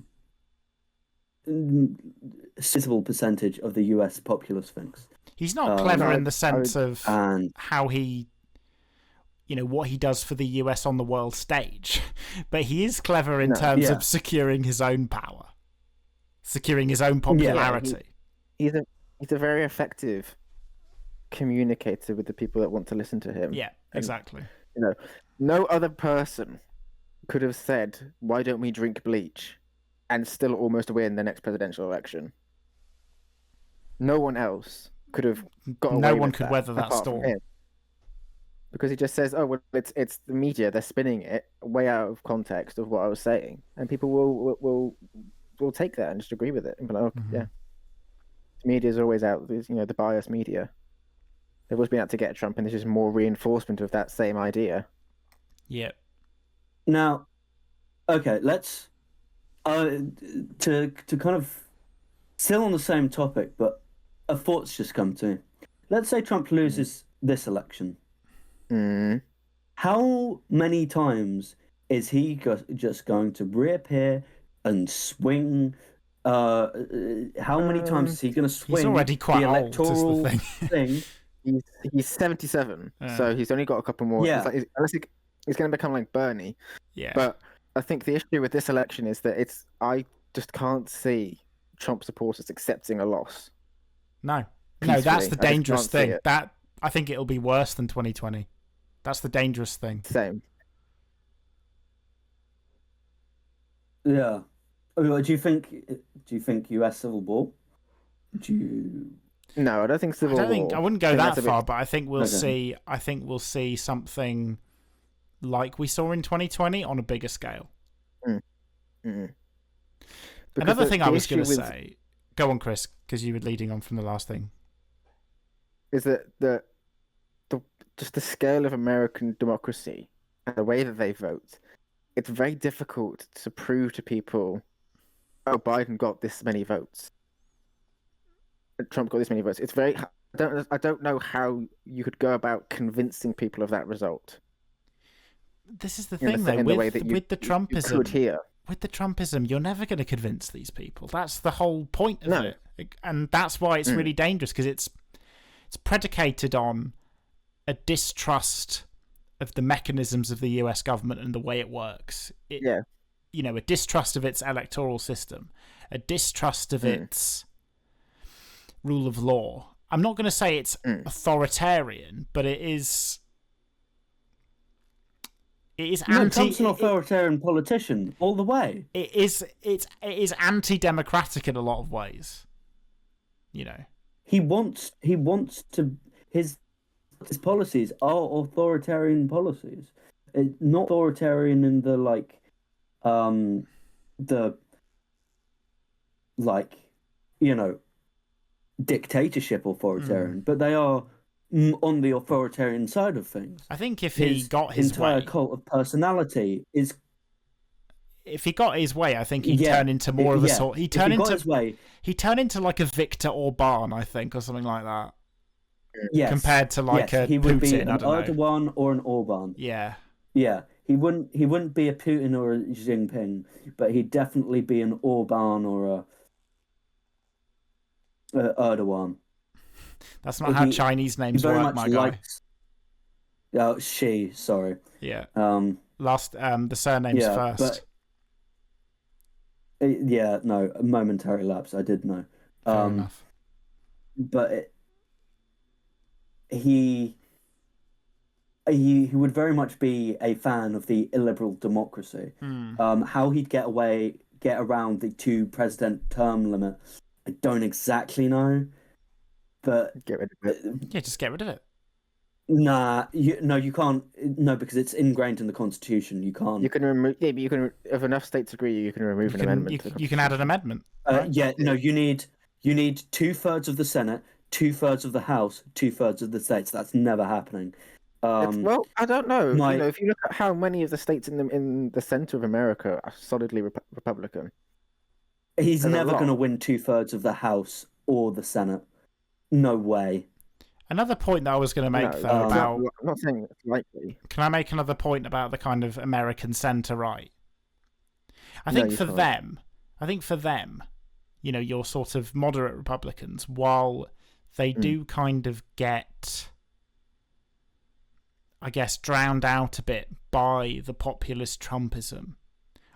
sizable percentage of the US populace thinks. He's not clever in the sense of how he, what he does for the US on the world stage, but he is clever in terms of securing his own power, securing his own popularity. He's a very effective communicator with the people that want to listen to him. Yeah, exactly. No other person could have said, "Why don't we drink bleach?" and still almost win the next presidential election. No one else could have got away with that. No one could weather that storm. Because he just says, "Oh, well, it's the media. They're spinning it way out of context of what I was saying," and people will take that and just agree with it and be like, "Yeah." The media's always out. The biased media. They've always been out to get Trump, and this is more reinforcement of that same idea. Yeah. Now, okay, let's to kind of still on the same topic, but a thought's just come to me. Let's say Trump loses this election. How many times is he just going to reappear and swing? How many times is he going to swing? He's already quite the electoral old, is the thing. He's 77, so he's only got a couple more. Yeah. He's going to become like Bernie. Yeah. But I think the issue with this election is that I just can't see Trump supporters accepting a loss. No, that's the dangerous thing. That I think it'll be worse than 2020. That's the dangerous thing. Same. Yeah. Do you think US civil war? No, I don't think civil war. I wouldn't go that far, but I think we'll see. I think we'll see something like we saw in 2020 on a bigger scale. Another thing I was going to say. Go on, Chris, because you were leading on from the last thing. Is that just the scale of American democracy and the way that they vote? It's very difficult to prove to people, "Oh, Biden got this many votes. Trump got this many votes." It's very. I don't know how you could go about convincing people of that result. This is the thing, though, with the Trumpism. With the Trumpism, you're never going to convince these people. That's the whole point of it, and that's why it's really dangerous, because it's predicated on a distrust of the mechanisms of the US government and the way it works. a distrust of its electoral system, a distrust of its rule of law. I'm not going to say it's authoritarian, but it is. Trump's an authoritarian politician all the way. It is anti-democratic in a lot of ways. He wants to his policies are authoritarian policies. It's not authoritarian in the dictatorship authoritarian, but they are on the authoritarian side of things. I think if he got his entire way, cult of personality is. If he got his way, I think he'd turn into more of a sort. He'd turn into like a Viktor Orban, I think, or something like that. Yes. Compared to a he would Putin, be an Erdogan or an Orban. Yeah. Yeah. He wouldn't be a Putin or a Xi Jinping, but he'd definitely be an Orban or a Erdogan. That's not how Chinese names work, my guy. Oh, Xi, sorry. Yeah. The surnames first. But, a momentary lapse. I did know. Fair enough. But he would very much be a fan of the illiberal democracy. How he'd get around the 2-president term limit, I don't exactly know. But get rid of it. Yeah, just get rid of it. Nah, you can't. No, because it's ingrained in the Constitution. You can't. You can remove. Yeah, but you can. If enough states agree, you can remove an amendment. You can add an amendment. Right? Yeah, no. You need 2/3 of the Senate, 2/3 of the House, 2/3 of the states. That's never happening. Well, I don't know. If you look at how many of the states in the center of America are solidly Republican, he's never going to win 2/3 of the House or the Senate. No way. Another point that I was going to make, about... I'm not saying it's likely. Can I make another point about the kind of American centre-right? I think for them, your sort of moderate Republicans, while they do kind of get, I guess, drowned out a bit by the populist Trumpism,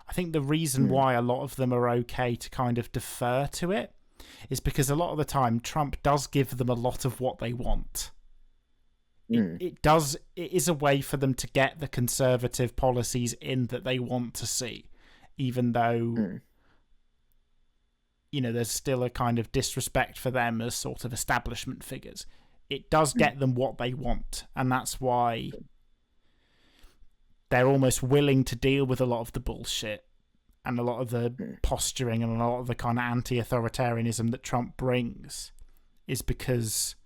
I think the reason why a lot of them are okay to kind of defer to it is because a lot of the time Trump does give them a lot of what they want. It is a way for them to get the conservative policies in that they want to see, even though there's still a kind of disrespect for them as sort of establishment figures. It does get them what they want, and that's why they're almost willing to deal with a lot of the bullshit and a lot of the posturing and a lot of the kind of anti-authoritarianism that Trump brings, is because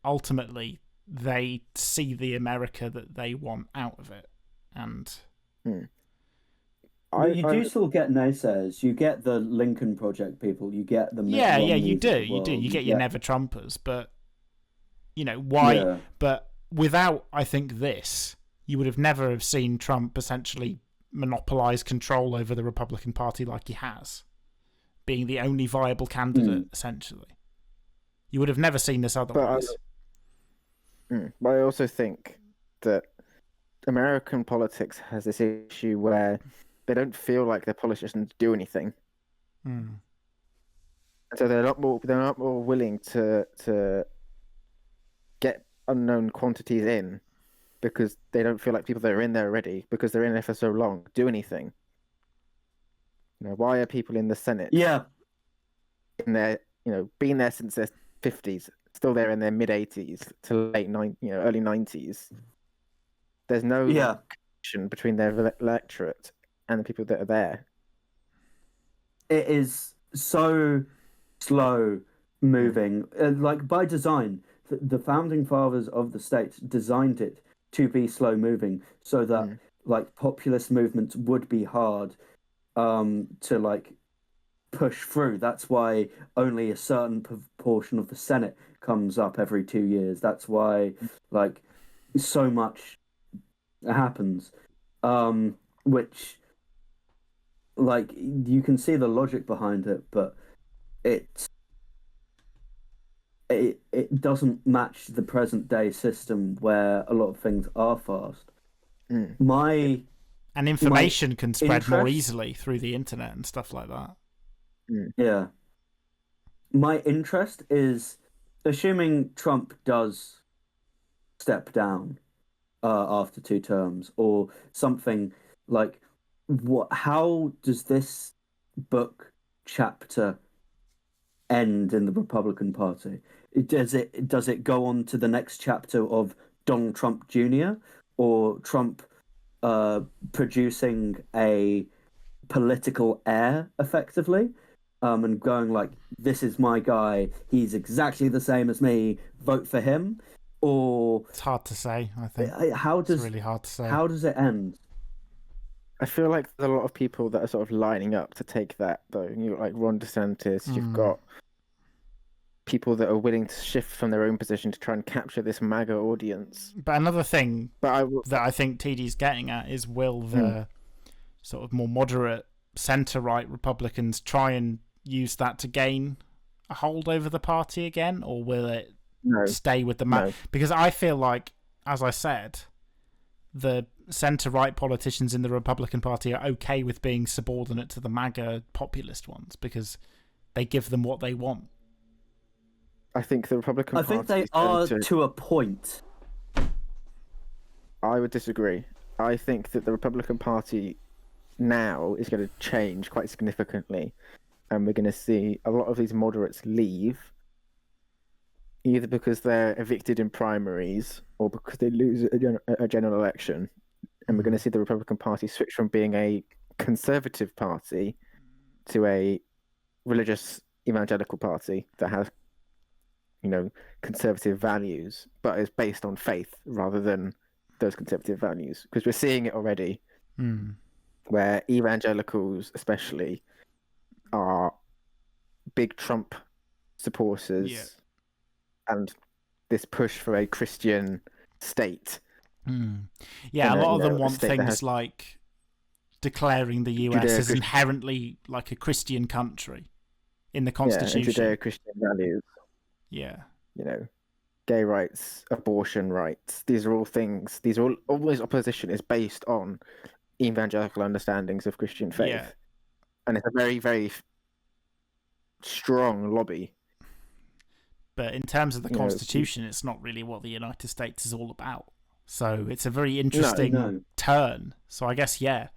ultimately they see the America that they want out of it. And you do still get naysayers. You get the Lincoln Project people. You get the you do. You get your never Trumpers, but why? Yeah. But without, I think, this, you would have never have seen Trump essentially monopolize control over the Republican Party like he has, being the only viable candidate, essentially. You would have never seen this otherwise. But I also think that American politics has this issue where they don't feel like their politicians do anything. So they're not more willing to get unknown quantities in, because they don't feel like people that are in there already, because they're in there for so long, do anything. Why are people in the Senate? Yeah. In there, been there since their 50s, still there in their mid-80s to early 90s. There's no connection between their electorate and the people that are there. It is so slow moving. By design, the founding fathers of the states designed it to be slow moving, so that populist movements would be hard to push through. That's why only a certain proportion of the Senate comes up every 2 years. That's why so much happens, which you can see the logic behind it, but it doesn't match the present day system where a lot of things are fast. And And information can spread more easily through the internet and stuff like that. Yeah. My interest is, assuming Trump does step down after 2 terms or something, like, how does this book chapter end in the Republican Party? Does it go on to the next chapter of Donald Trump Jr. or Trump producing a political heir effectively, and going like, this is my guy, he's exactly the same as me, vote for him? Or it's hard to say. I think it's really hard to say. How does it end? I feel like there's a lot of people that are sort of lining up to take that, though. You've got like Ron DeSantis, you've got people that are willing to shift from their own position to try and capture this MAGA audience. But another thing that I think TD's getting at is, will the sort of more moderate centre-right Republicans try and use that to gain a hold over the party again, or will it stay with the MAGA? Because I feel like, as I said, the centre-right politicians in the Republican Party are okay with being subordinate to the MAGA populist ones because they give them what they want. I think the Republican Party... I think they are to a point. I would disagree. I think that the Republican Party now is going to change quite significantly, and we're going to see a lot of these moderates leave, either because they're evicted in primaries or because they lose a general election. And we're going to see the Republican Party switch from being a conservative party to a religious evangelical party that has, conservative values, but is based on faith rather than those conservative values. Because we're seeing it already, where evangelicals especially are big Trump supporters, and this push for a Christian state. Yeah, a lot of them want things like declaring the US as inherently like a Christian country in the Constitution. Yeah, Judeo-Christian values. Yeah. Gay rights, abortion rights. These are all things. Always opposition is based on evangelical understandings of Christian faith. Yeah. And it's a very, very strong lobby. But in terms of the Constitution, it's not really what the United States is all about. So it's a very interesting turn. So I guess, they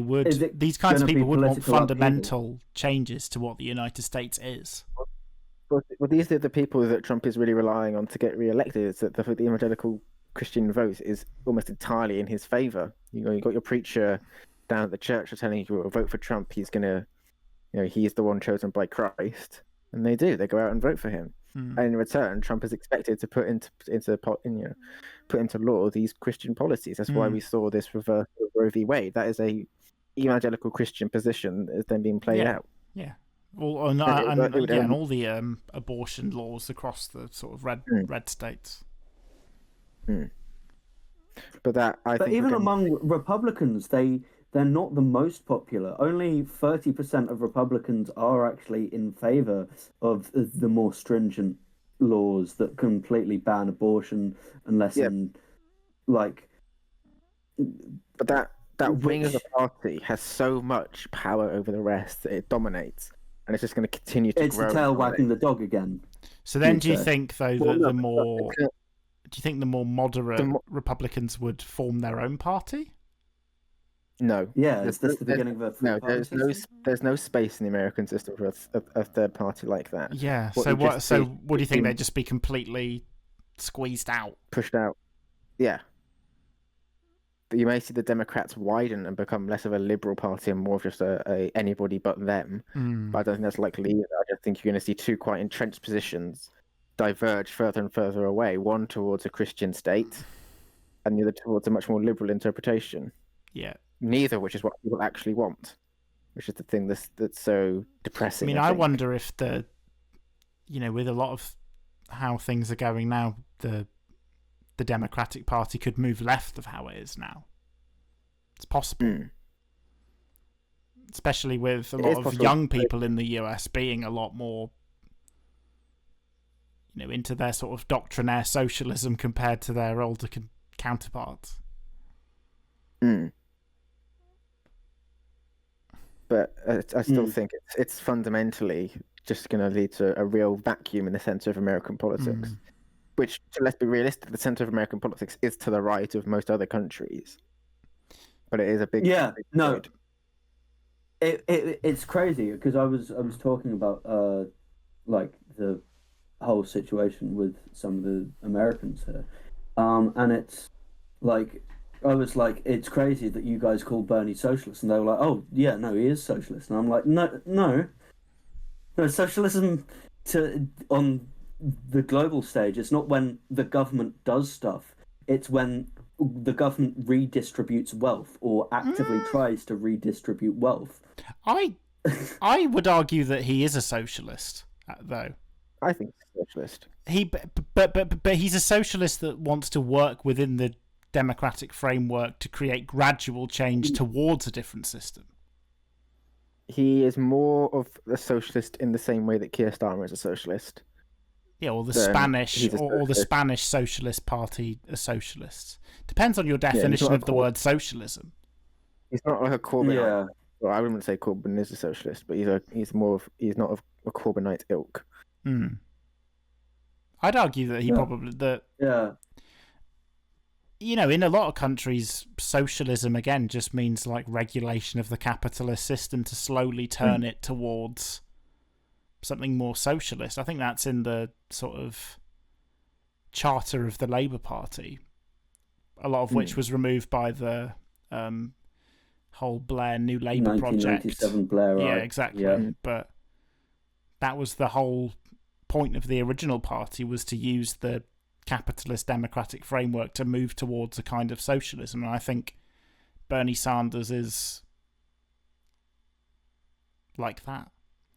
would... These kinds of people would want fundamental changes to what the United States is. Well, these are the people that Trump is really relying on to get re-elected. It's that the evangelical Christian vote is almost entirely in his favour. You got your preacher down at the church telling you, vote for Trump. He's gonna, he's the one chosen by Christ, and they do. They go out and vote for him, and in return, Trump is expected to put into law these Christian policies. That's why we saw this reversal of Roe v. Wade. That is a evangelical Christian position that is then being played out. Yeah. Well, and all the abortion laws across the sort of red states. But even among Republicans, they're not the most popular. Only 30% of Republicans are actually in favor of the more stringent laws that completely ban abortion unless But that wing of the party has so much power over the rest that it dominates. And it's just going to continue to grow. It's the tail wagging the dog again. So then, do you think though that the more moderate Republicans would form their own party? No. Yeah, that's the beginning of a there's no space in the American system for a third party like that. Yeah. So what do you think? They'd just be completely squeezed out, pushed out? Yeah. But you may see the Democrats widen and become less of a liberal party and more of just a anybody but them. But I don't think that's likely either. I just think you're going to see two quite entrenched positions diverge further and further away. One towards a Christian state, and the other towards a much more liberal interpretation. Yeah. Neither of which is what people actually want, which is the thing that's so depressing. I wonder if with a lot of how things are going now, the Democratic Party could move left of how it is now. It's possible. Especially with a lot of young people in the US being a lot more, into their sort of doctrinaire socialism compared to their older counterparts. Mm. But I still think it's fundamentally just going to lead to a real vacuum in the center of American politics. Which, let's be realistic, the center of American politics is to the right of most other countries. But it is a big void. It's crazy because I was talking about like the whole situation with some of the Americans here, and it's like I was like, it's crazy that you guys call Bernie socialist, and they were like, oh yeah, no, he is socialist, and I'm like, no, socialism on the global stage, it's not when the government does stuff, it's when the government redistributes wealth or actively tries to redistribute wealth. I would argue that he is a socialist, though. I think he's a socialist. But he's a socialist that wants to work within the democratic framework to create gradual change towards a different system. He is more of a socialist in the same way that Keir Starmer is a socialist. Yeah, or the Spanish or the Spanish Socialist Party are socialists. Depends on your definition of the word socialism. He's not like a Corbynite. Yeah. Well, I wouldn't say Corbyn is a socialist, but he's not of a Corbynite ilk. I'd argue that he probably you know, in a lot of countries, socialism again just means like regulation of the capitalist system to slowly turn it towards something more socialist. I think that's in the sort of charter of the Labour Party, a lot of which was removed by the whole Blair New Labour project. 1997 Blair, right? Yeah, exactly. Yeah. But that was the whole point of the original party, was to use the capitalist democratic framework to move towards a kind of socialism. And I think Bernie Sanders is like that.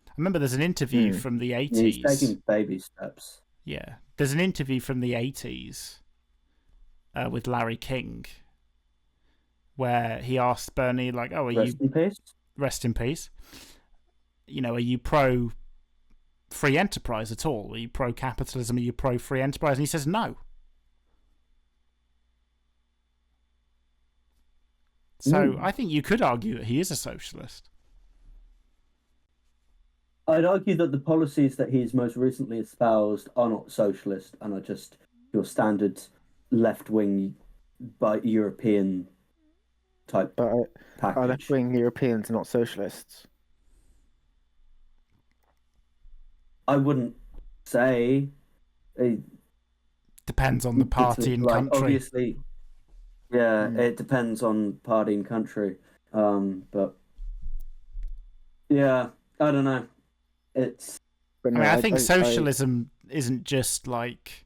I remember there's an interview from the 80s. Yeah, he's taking baby steps. Yeah. There's an interview from the 80s with Larry King where he asked Bernie, like, oh, Rest in peace? Rest in peace. You know, are you pro free enterprise at all? Are you pro capitalism? Are you pro free enterprise? And he says no. So I think you could argue that he is a socialist. I'd argue that the policies that he's most recently espoused are not socialist and are just your standard left-wing European type package. Are left-wing Europeans not socialists? I wouldn't say. Depends on the party and country. Obviously, it depends on party and country. But yeah, I don't know. I think socialism isn't just like,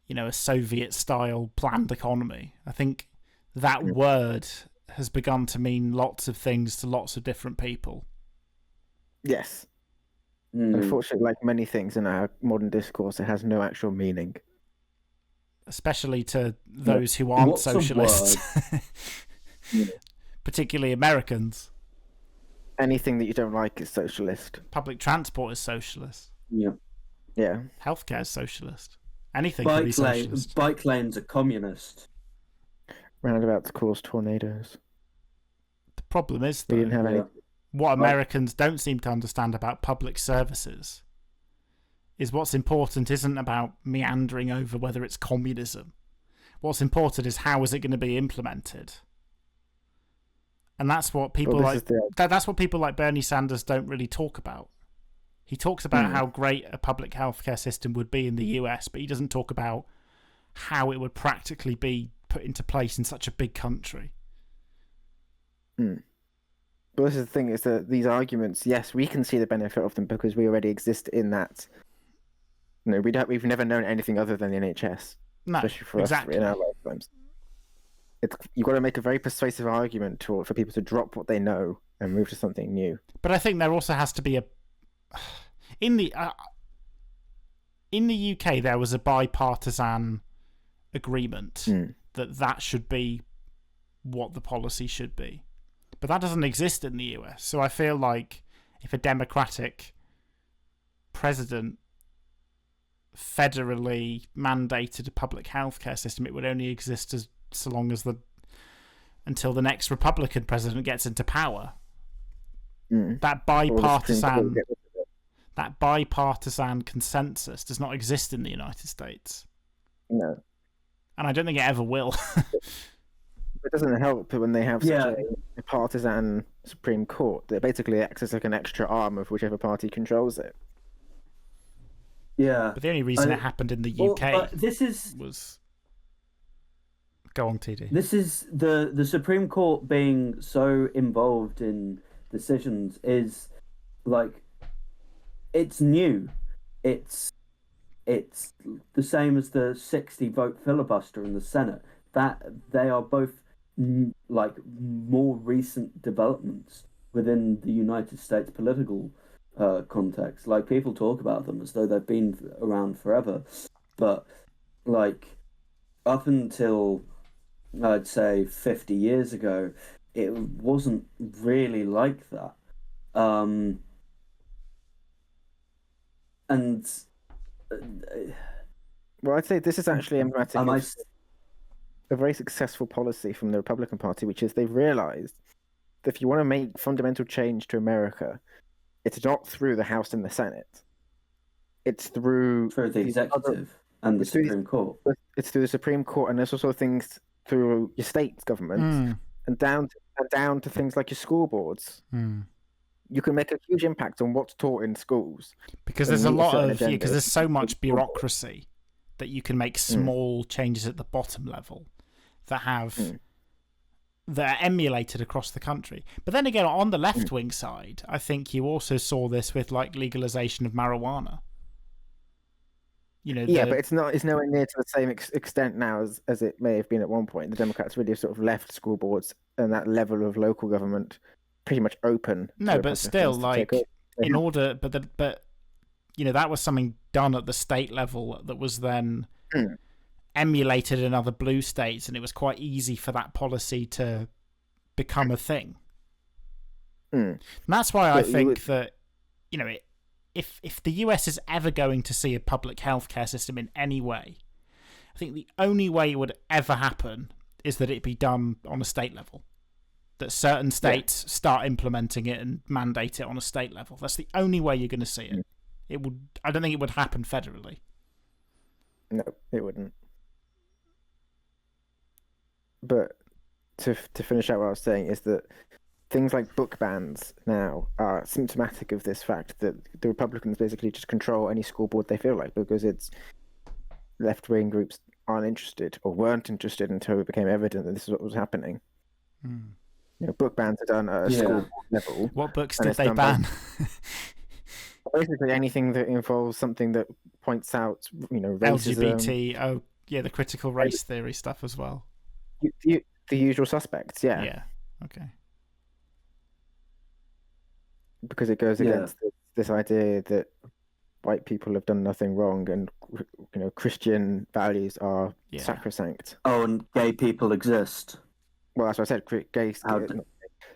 you know, a Soviet-style planned economy. I think that word has begun to mean lots of things to lots of different people. Yes. Unfortunately, like many things in our modern discourse, it has no actual meaning. Especially to those who aren't socialists. Particularly Americans. Anything that you don't like is socialist. Public transport is socialist. Yeah. Healthcare is socialist. Anything can be socialist. Bike lanes are communist. Roundabouts cause tornadoes. The problem is that what Americans don't seem to understand about public services is what's important isn't about meandering over whether it's communism. What's important is how is it going to be implemented. And that's what people that's what people like Bernie Sanders don't really talk about. He talks about how great a public healthcare system would be in the US, but he doesn't talk about how it would practically be put into place in such a big country. But this is the thing, is that these arguments, yes, we can see the benefit of them because we already exist in that. No, we've never known anything other than the NHS. No, especially for exactly. us in our lifetimes. You've got to make a very persuasive argument for people to drop what they know and move to something new. But I think there also has to be in the UK there was a bipartisan agreement that should be what the policy should be, but that doesn't exist in the US. So I feel like if a Democratic president federally mandated a public healthcare system, it would only exist so long as the until the next Republican president gets into power. That bipartisan consensus does not exist in the United States. No. And I don't think it ever will. It doesn't help when they have such a partisan Supreme Court that basically acts as like an extra arm of whichever party controls it. Yeah. But the only reason it happened in the UK was... Go on, TD. This is the Supreme Court being so involved in decisions is like, it's new. It's the same as the 60-vote filibuster in the Senate. That they are both like more recent developments within the United States political context. Like, people talk about them as though they've been around forever, but like up until I'd say 50 years ago, it wasn't really like that. And well, I'd say this is actually emblematic of a very successful policy from the Republican Party, which is they've realized that if you want to make fundamental change to America, it's not through the House and the Senate. It's through the executive and the Supreme Court. It's through the Supreme Court, and there's also things through your state government and down to things like your school boards. You can make a huge impact on what's taught in schools. Because there's because there's so much bureaucracy that you can make small changes at the bottom level that are emulated across the country. But then again, on the left-wing side, I think you also saw this with like legalization of marijuana. But it's nowhere near to the same extent now as it may have been at one point. The Democrats really sort of left school boards and that level of local government pretty much open. No, but still, like, that was something done at the state level that was then emulated in other blue states, and it was quite easy for that policy to become a thing. And that's why I think that, if the US is ever going to see a public healthcare system in any way, I think the only way it would ever happen is that it be done on a state level. That certain states start implementing it and mandate it on a state level. That's the only way you're going to see it. I don't think it would happen federally. No, it wouldn't. But to finish out what I was saying is that things like book bans now are symptomatic of this fact that the Republicans basically just control any school board they feel like, because it's left-wing groups aren't interested or weren't interested until it became evident that this is what was happening. Book bans are done at a school level. What books did they ban? Basically anything that involves something that points out, racism. LGBT, the critical race theory stuff as well. The usual suspects, yeah. Yeah, okay. Because it goes against this idea that white people have done nothing wrong, and Christian values are sacrosanct. Oh, and gay people exist. Well, that's what I said.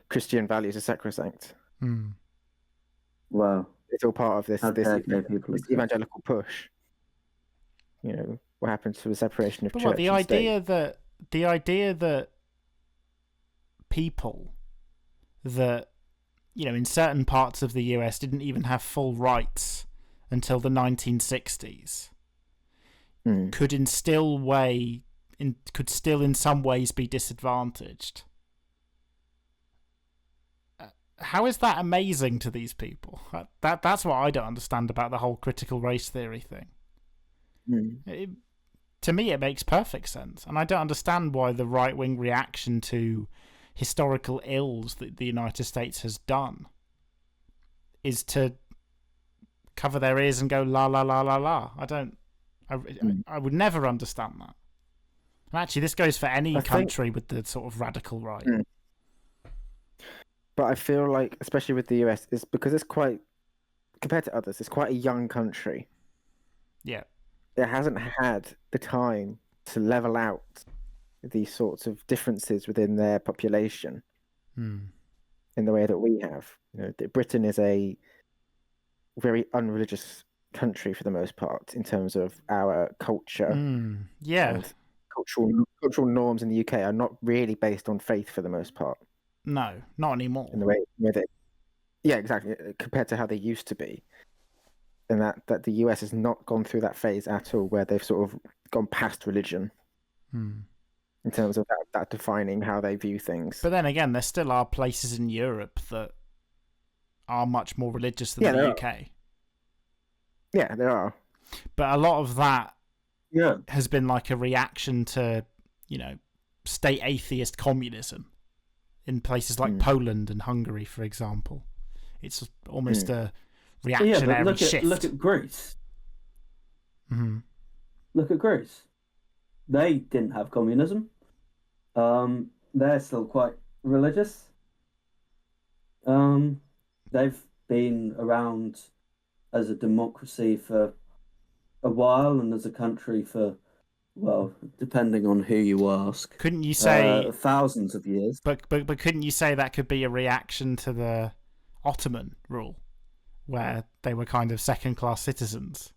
Christian values are sacrosanct. Wow, it's all part of this evangelical push. What happens to the separation of church and state? The idea that people that in certain parts of the US didn't even have full rights until the 1960s could still in some ways be disadvantaged. How is that amazing to these people? That's what I don't understand about the whole critical race theory thing. To me, it makes perfect sense, and I don't understand why the right-wing reaction to historical ills that the United States has done is to cover their ears and go la la la la la. I would never understand that. And actually, this goes for any country with the sort of radical right. But I feel like, especially with the US, is because it's quite, compared to others, it's quite a young country. Yeah. It hasn't had the time to level out these sorts of differences within their population in the way that we have. Britain is a very unreligious country for the most part in terms of our culture. Yeah. cultural norms in the UK are not really based on faith for the most part. No, not anymore. In the way that, yeah, exactly, compared to how they used to be. And that the US has not gone through that phase at all, where they've sort of gone past religion in terms of that defining how they view things. But then again, there still are places in Europe that are much more religious than the UK. Yeah, there are. But a lot of that has been like a reaction to, state atheist communism in places like Poland and Hungary, for example. It's almost a reactionary shift. Look at Greece. Mm-hmm. Look at Greece. They didn't have communism. They're still quite religious. They've been around as a democracy for a while and as a country for, well, depending on who you ask. Couldn't you say thousands of years? But couldn't you say that could be a reaction to the Ottoman rule, where they were kind of second-class citizens?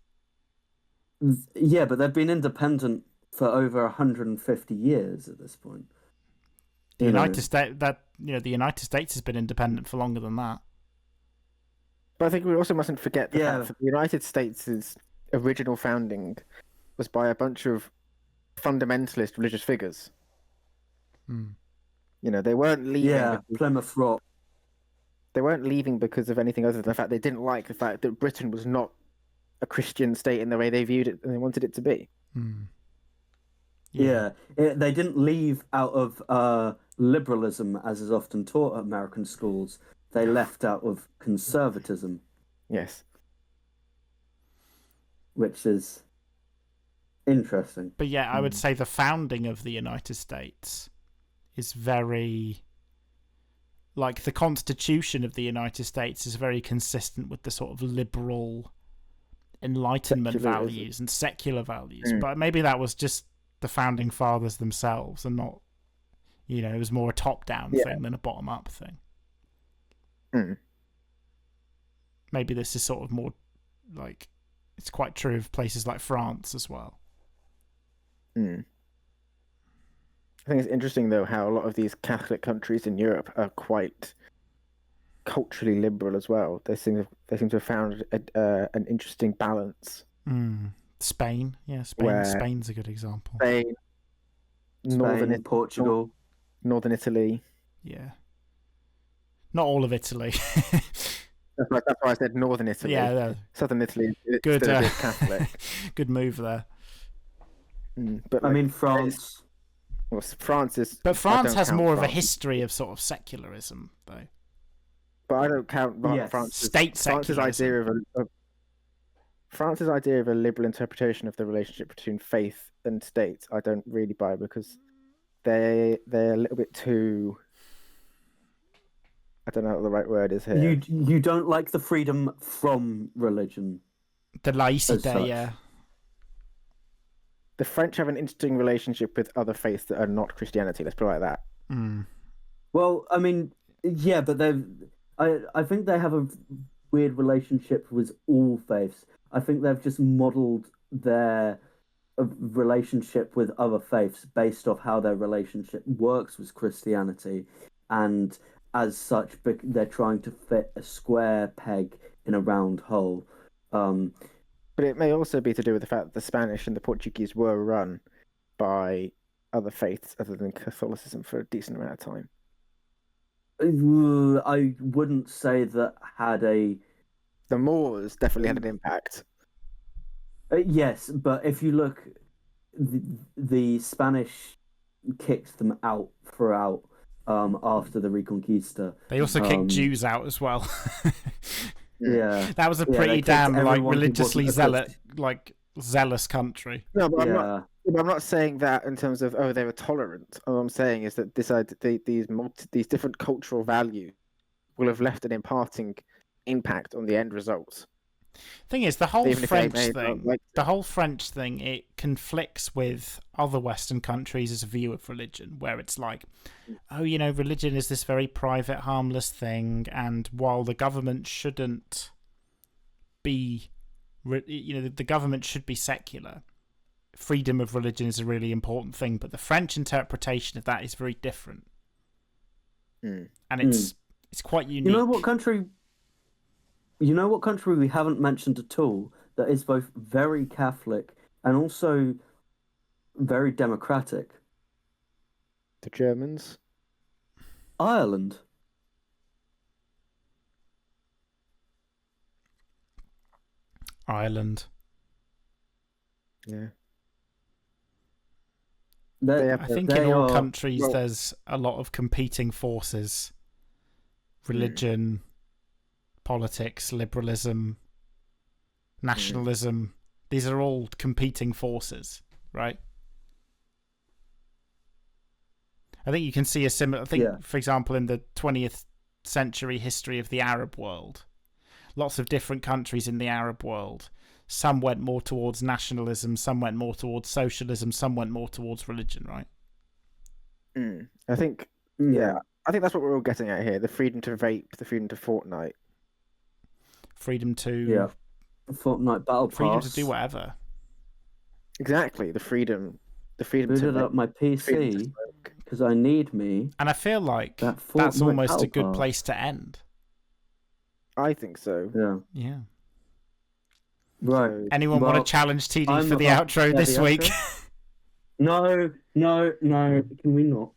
Yeah, but they've been independent for over 150 years at this point. The United States has been independent for longer than that. But I think we also mustn't forget the fact that the United States' original founding was by a bunch of fundamentalist religious figures. They weren't leaving. Yeah, Plymouth Rock. They weren't leaving because of anything other than the fact they didn't like the fact that Britain was not a Christian state in the way they viewed it and they wanted it to be. Yeah, they didn't leave out of liberalism, as is often taught at American schools. They left out of conservatism. Yes. Which is interesting. But yeah, I would say the founding of the United States is very... Like, the Constitution of the United States is very consistent with the sort of liberal Enlightenment values and secular values. But maybe that was just the founding fathers themselves and not, it was more a top-down thing than a bottom-up thing. Maybe this is sort of more like, it's quite true of places like France as well. I think it's interesting, though, how a lot of these Catholic countries in Europe are quite culturally liberal as well. They seem to have found an interesting balance. Spain, Spain's a good example. Spain, Portugal, Northern Italy. Yeah, not all of Italy. That's why I said Northern Italy. Yeah, Southern Italy is good. Still a bit Catholic. Good move there. But I mean, France. Well, France is. But France has more of a history of sort of secularism, though. But I don't count France. State secularism. France's idea of a liberal interpretation of the relationship between faith and state, I don't really buy, because they're a little bit too. I don't know what the right word is here. You don't like the freedom from religion. The laïcité, yeah. The French have an interesting relationship with other faiths that are not Christianity. Let's put it like that. Well, I mean, yeah, but I think they have a weird relationship with all faiths. I think they've just modelled their relationship with other faiths based off how their relationship works with Christianity, and as such, they're trying to fit a square peg in a round hole. But it may also be to do with the fact that the Spanish and the Portuguese were run by other faiths other than Catholicism for a decent amount of time. I wouldn't say that had a... The Moors definitely had an impact. Yes, but if you look, the Spanish kicked them out throughout after the Reconquista. They also kicked Jews out as well. Yeah, that was a pretty damn religiously zealous country. No, but I'm not saying that in terms of they were tolerant. All I'm saying is that these different cultural values will have left an imparting impact on the end results. Thing is, the whole French thing, it conflicts with other Western countries' view of religion, where it's like, religion is this very private, harmless thing, and while the government shouldn't be, the government should be secular, freedom of religion is a really important thing, but the French interpretation of that is very different. And it's quite unique. You know what country we haven't mentioned at all that is both very Catholic and also very democratic? The Germans. Ireland. Ireland. Yeah. I think in all countries there's a lot of competing forces. Religion, politics, liberalism, nationalism. These are all competing forces, right? I think you can see a similar thing, for example, in the 20th century history of the Arab world. Lots of different countries in the Arab world. Some went more towards nationalism, some went more towards socialism, some went more towards religion, right? I think, I think that's what we're all getting at here. The freedom to vape, the freedom to Fortnite. Freedom to... Yeah. Fortnite Battle Pass. Freedom to do whatever. Exactly, the freedom Booted up my PC because I need me. And I feel like that's almost a good place to end. I think so. Yeah. Right. Anyone want to challenge TD for the outro this week? No. Can we not?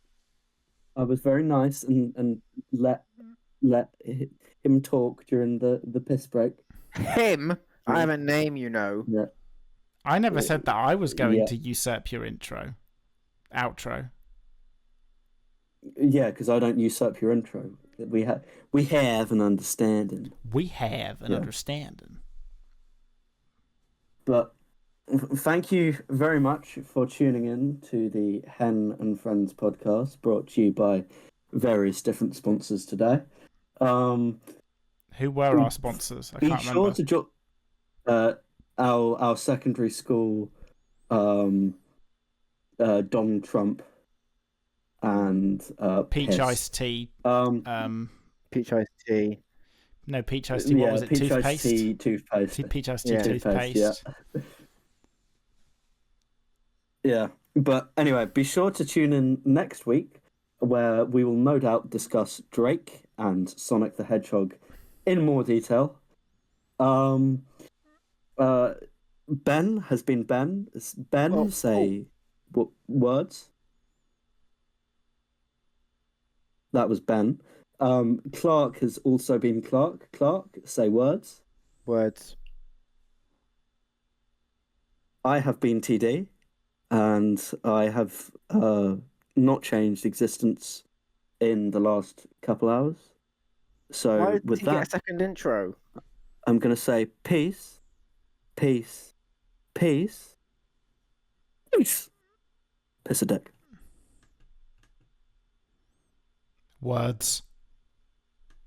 I was very nice and let him talk during the piss break. Him? I have a name, you know. Yeah. I never said that I was going to usurp your outro. Yeah, because I don't usurp your intro. We have an understanding. We have an understanding. But thank you very much for tuning in to the Hen and Friends podcast, brought to you by various different sponsors today. Who were our sponsors? I can't remember. Be sure to our secondary school, Donald Trump, and Peach Iced Tea. Peach Iced Tea. No, Peach Iced Tea. What was it? Peach Toothpaste? Iced Tea toothpaste. Peach Iced Tea toothpaste. Yeah. But anyway, be sure to tune in next week, where we will no doubt discuss Drake and Sonic the Hedgehog in more detail. Ben has been Ben. Say what words? That was Ben. Clark has also been Clark. Clark, say words. Words. I have been TD, and I have not changed existence in the last couple hours. So why with did that, you get a second intro? I'm going to say peace, peace, peace, peace. Piss a dick. Words.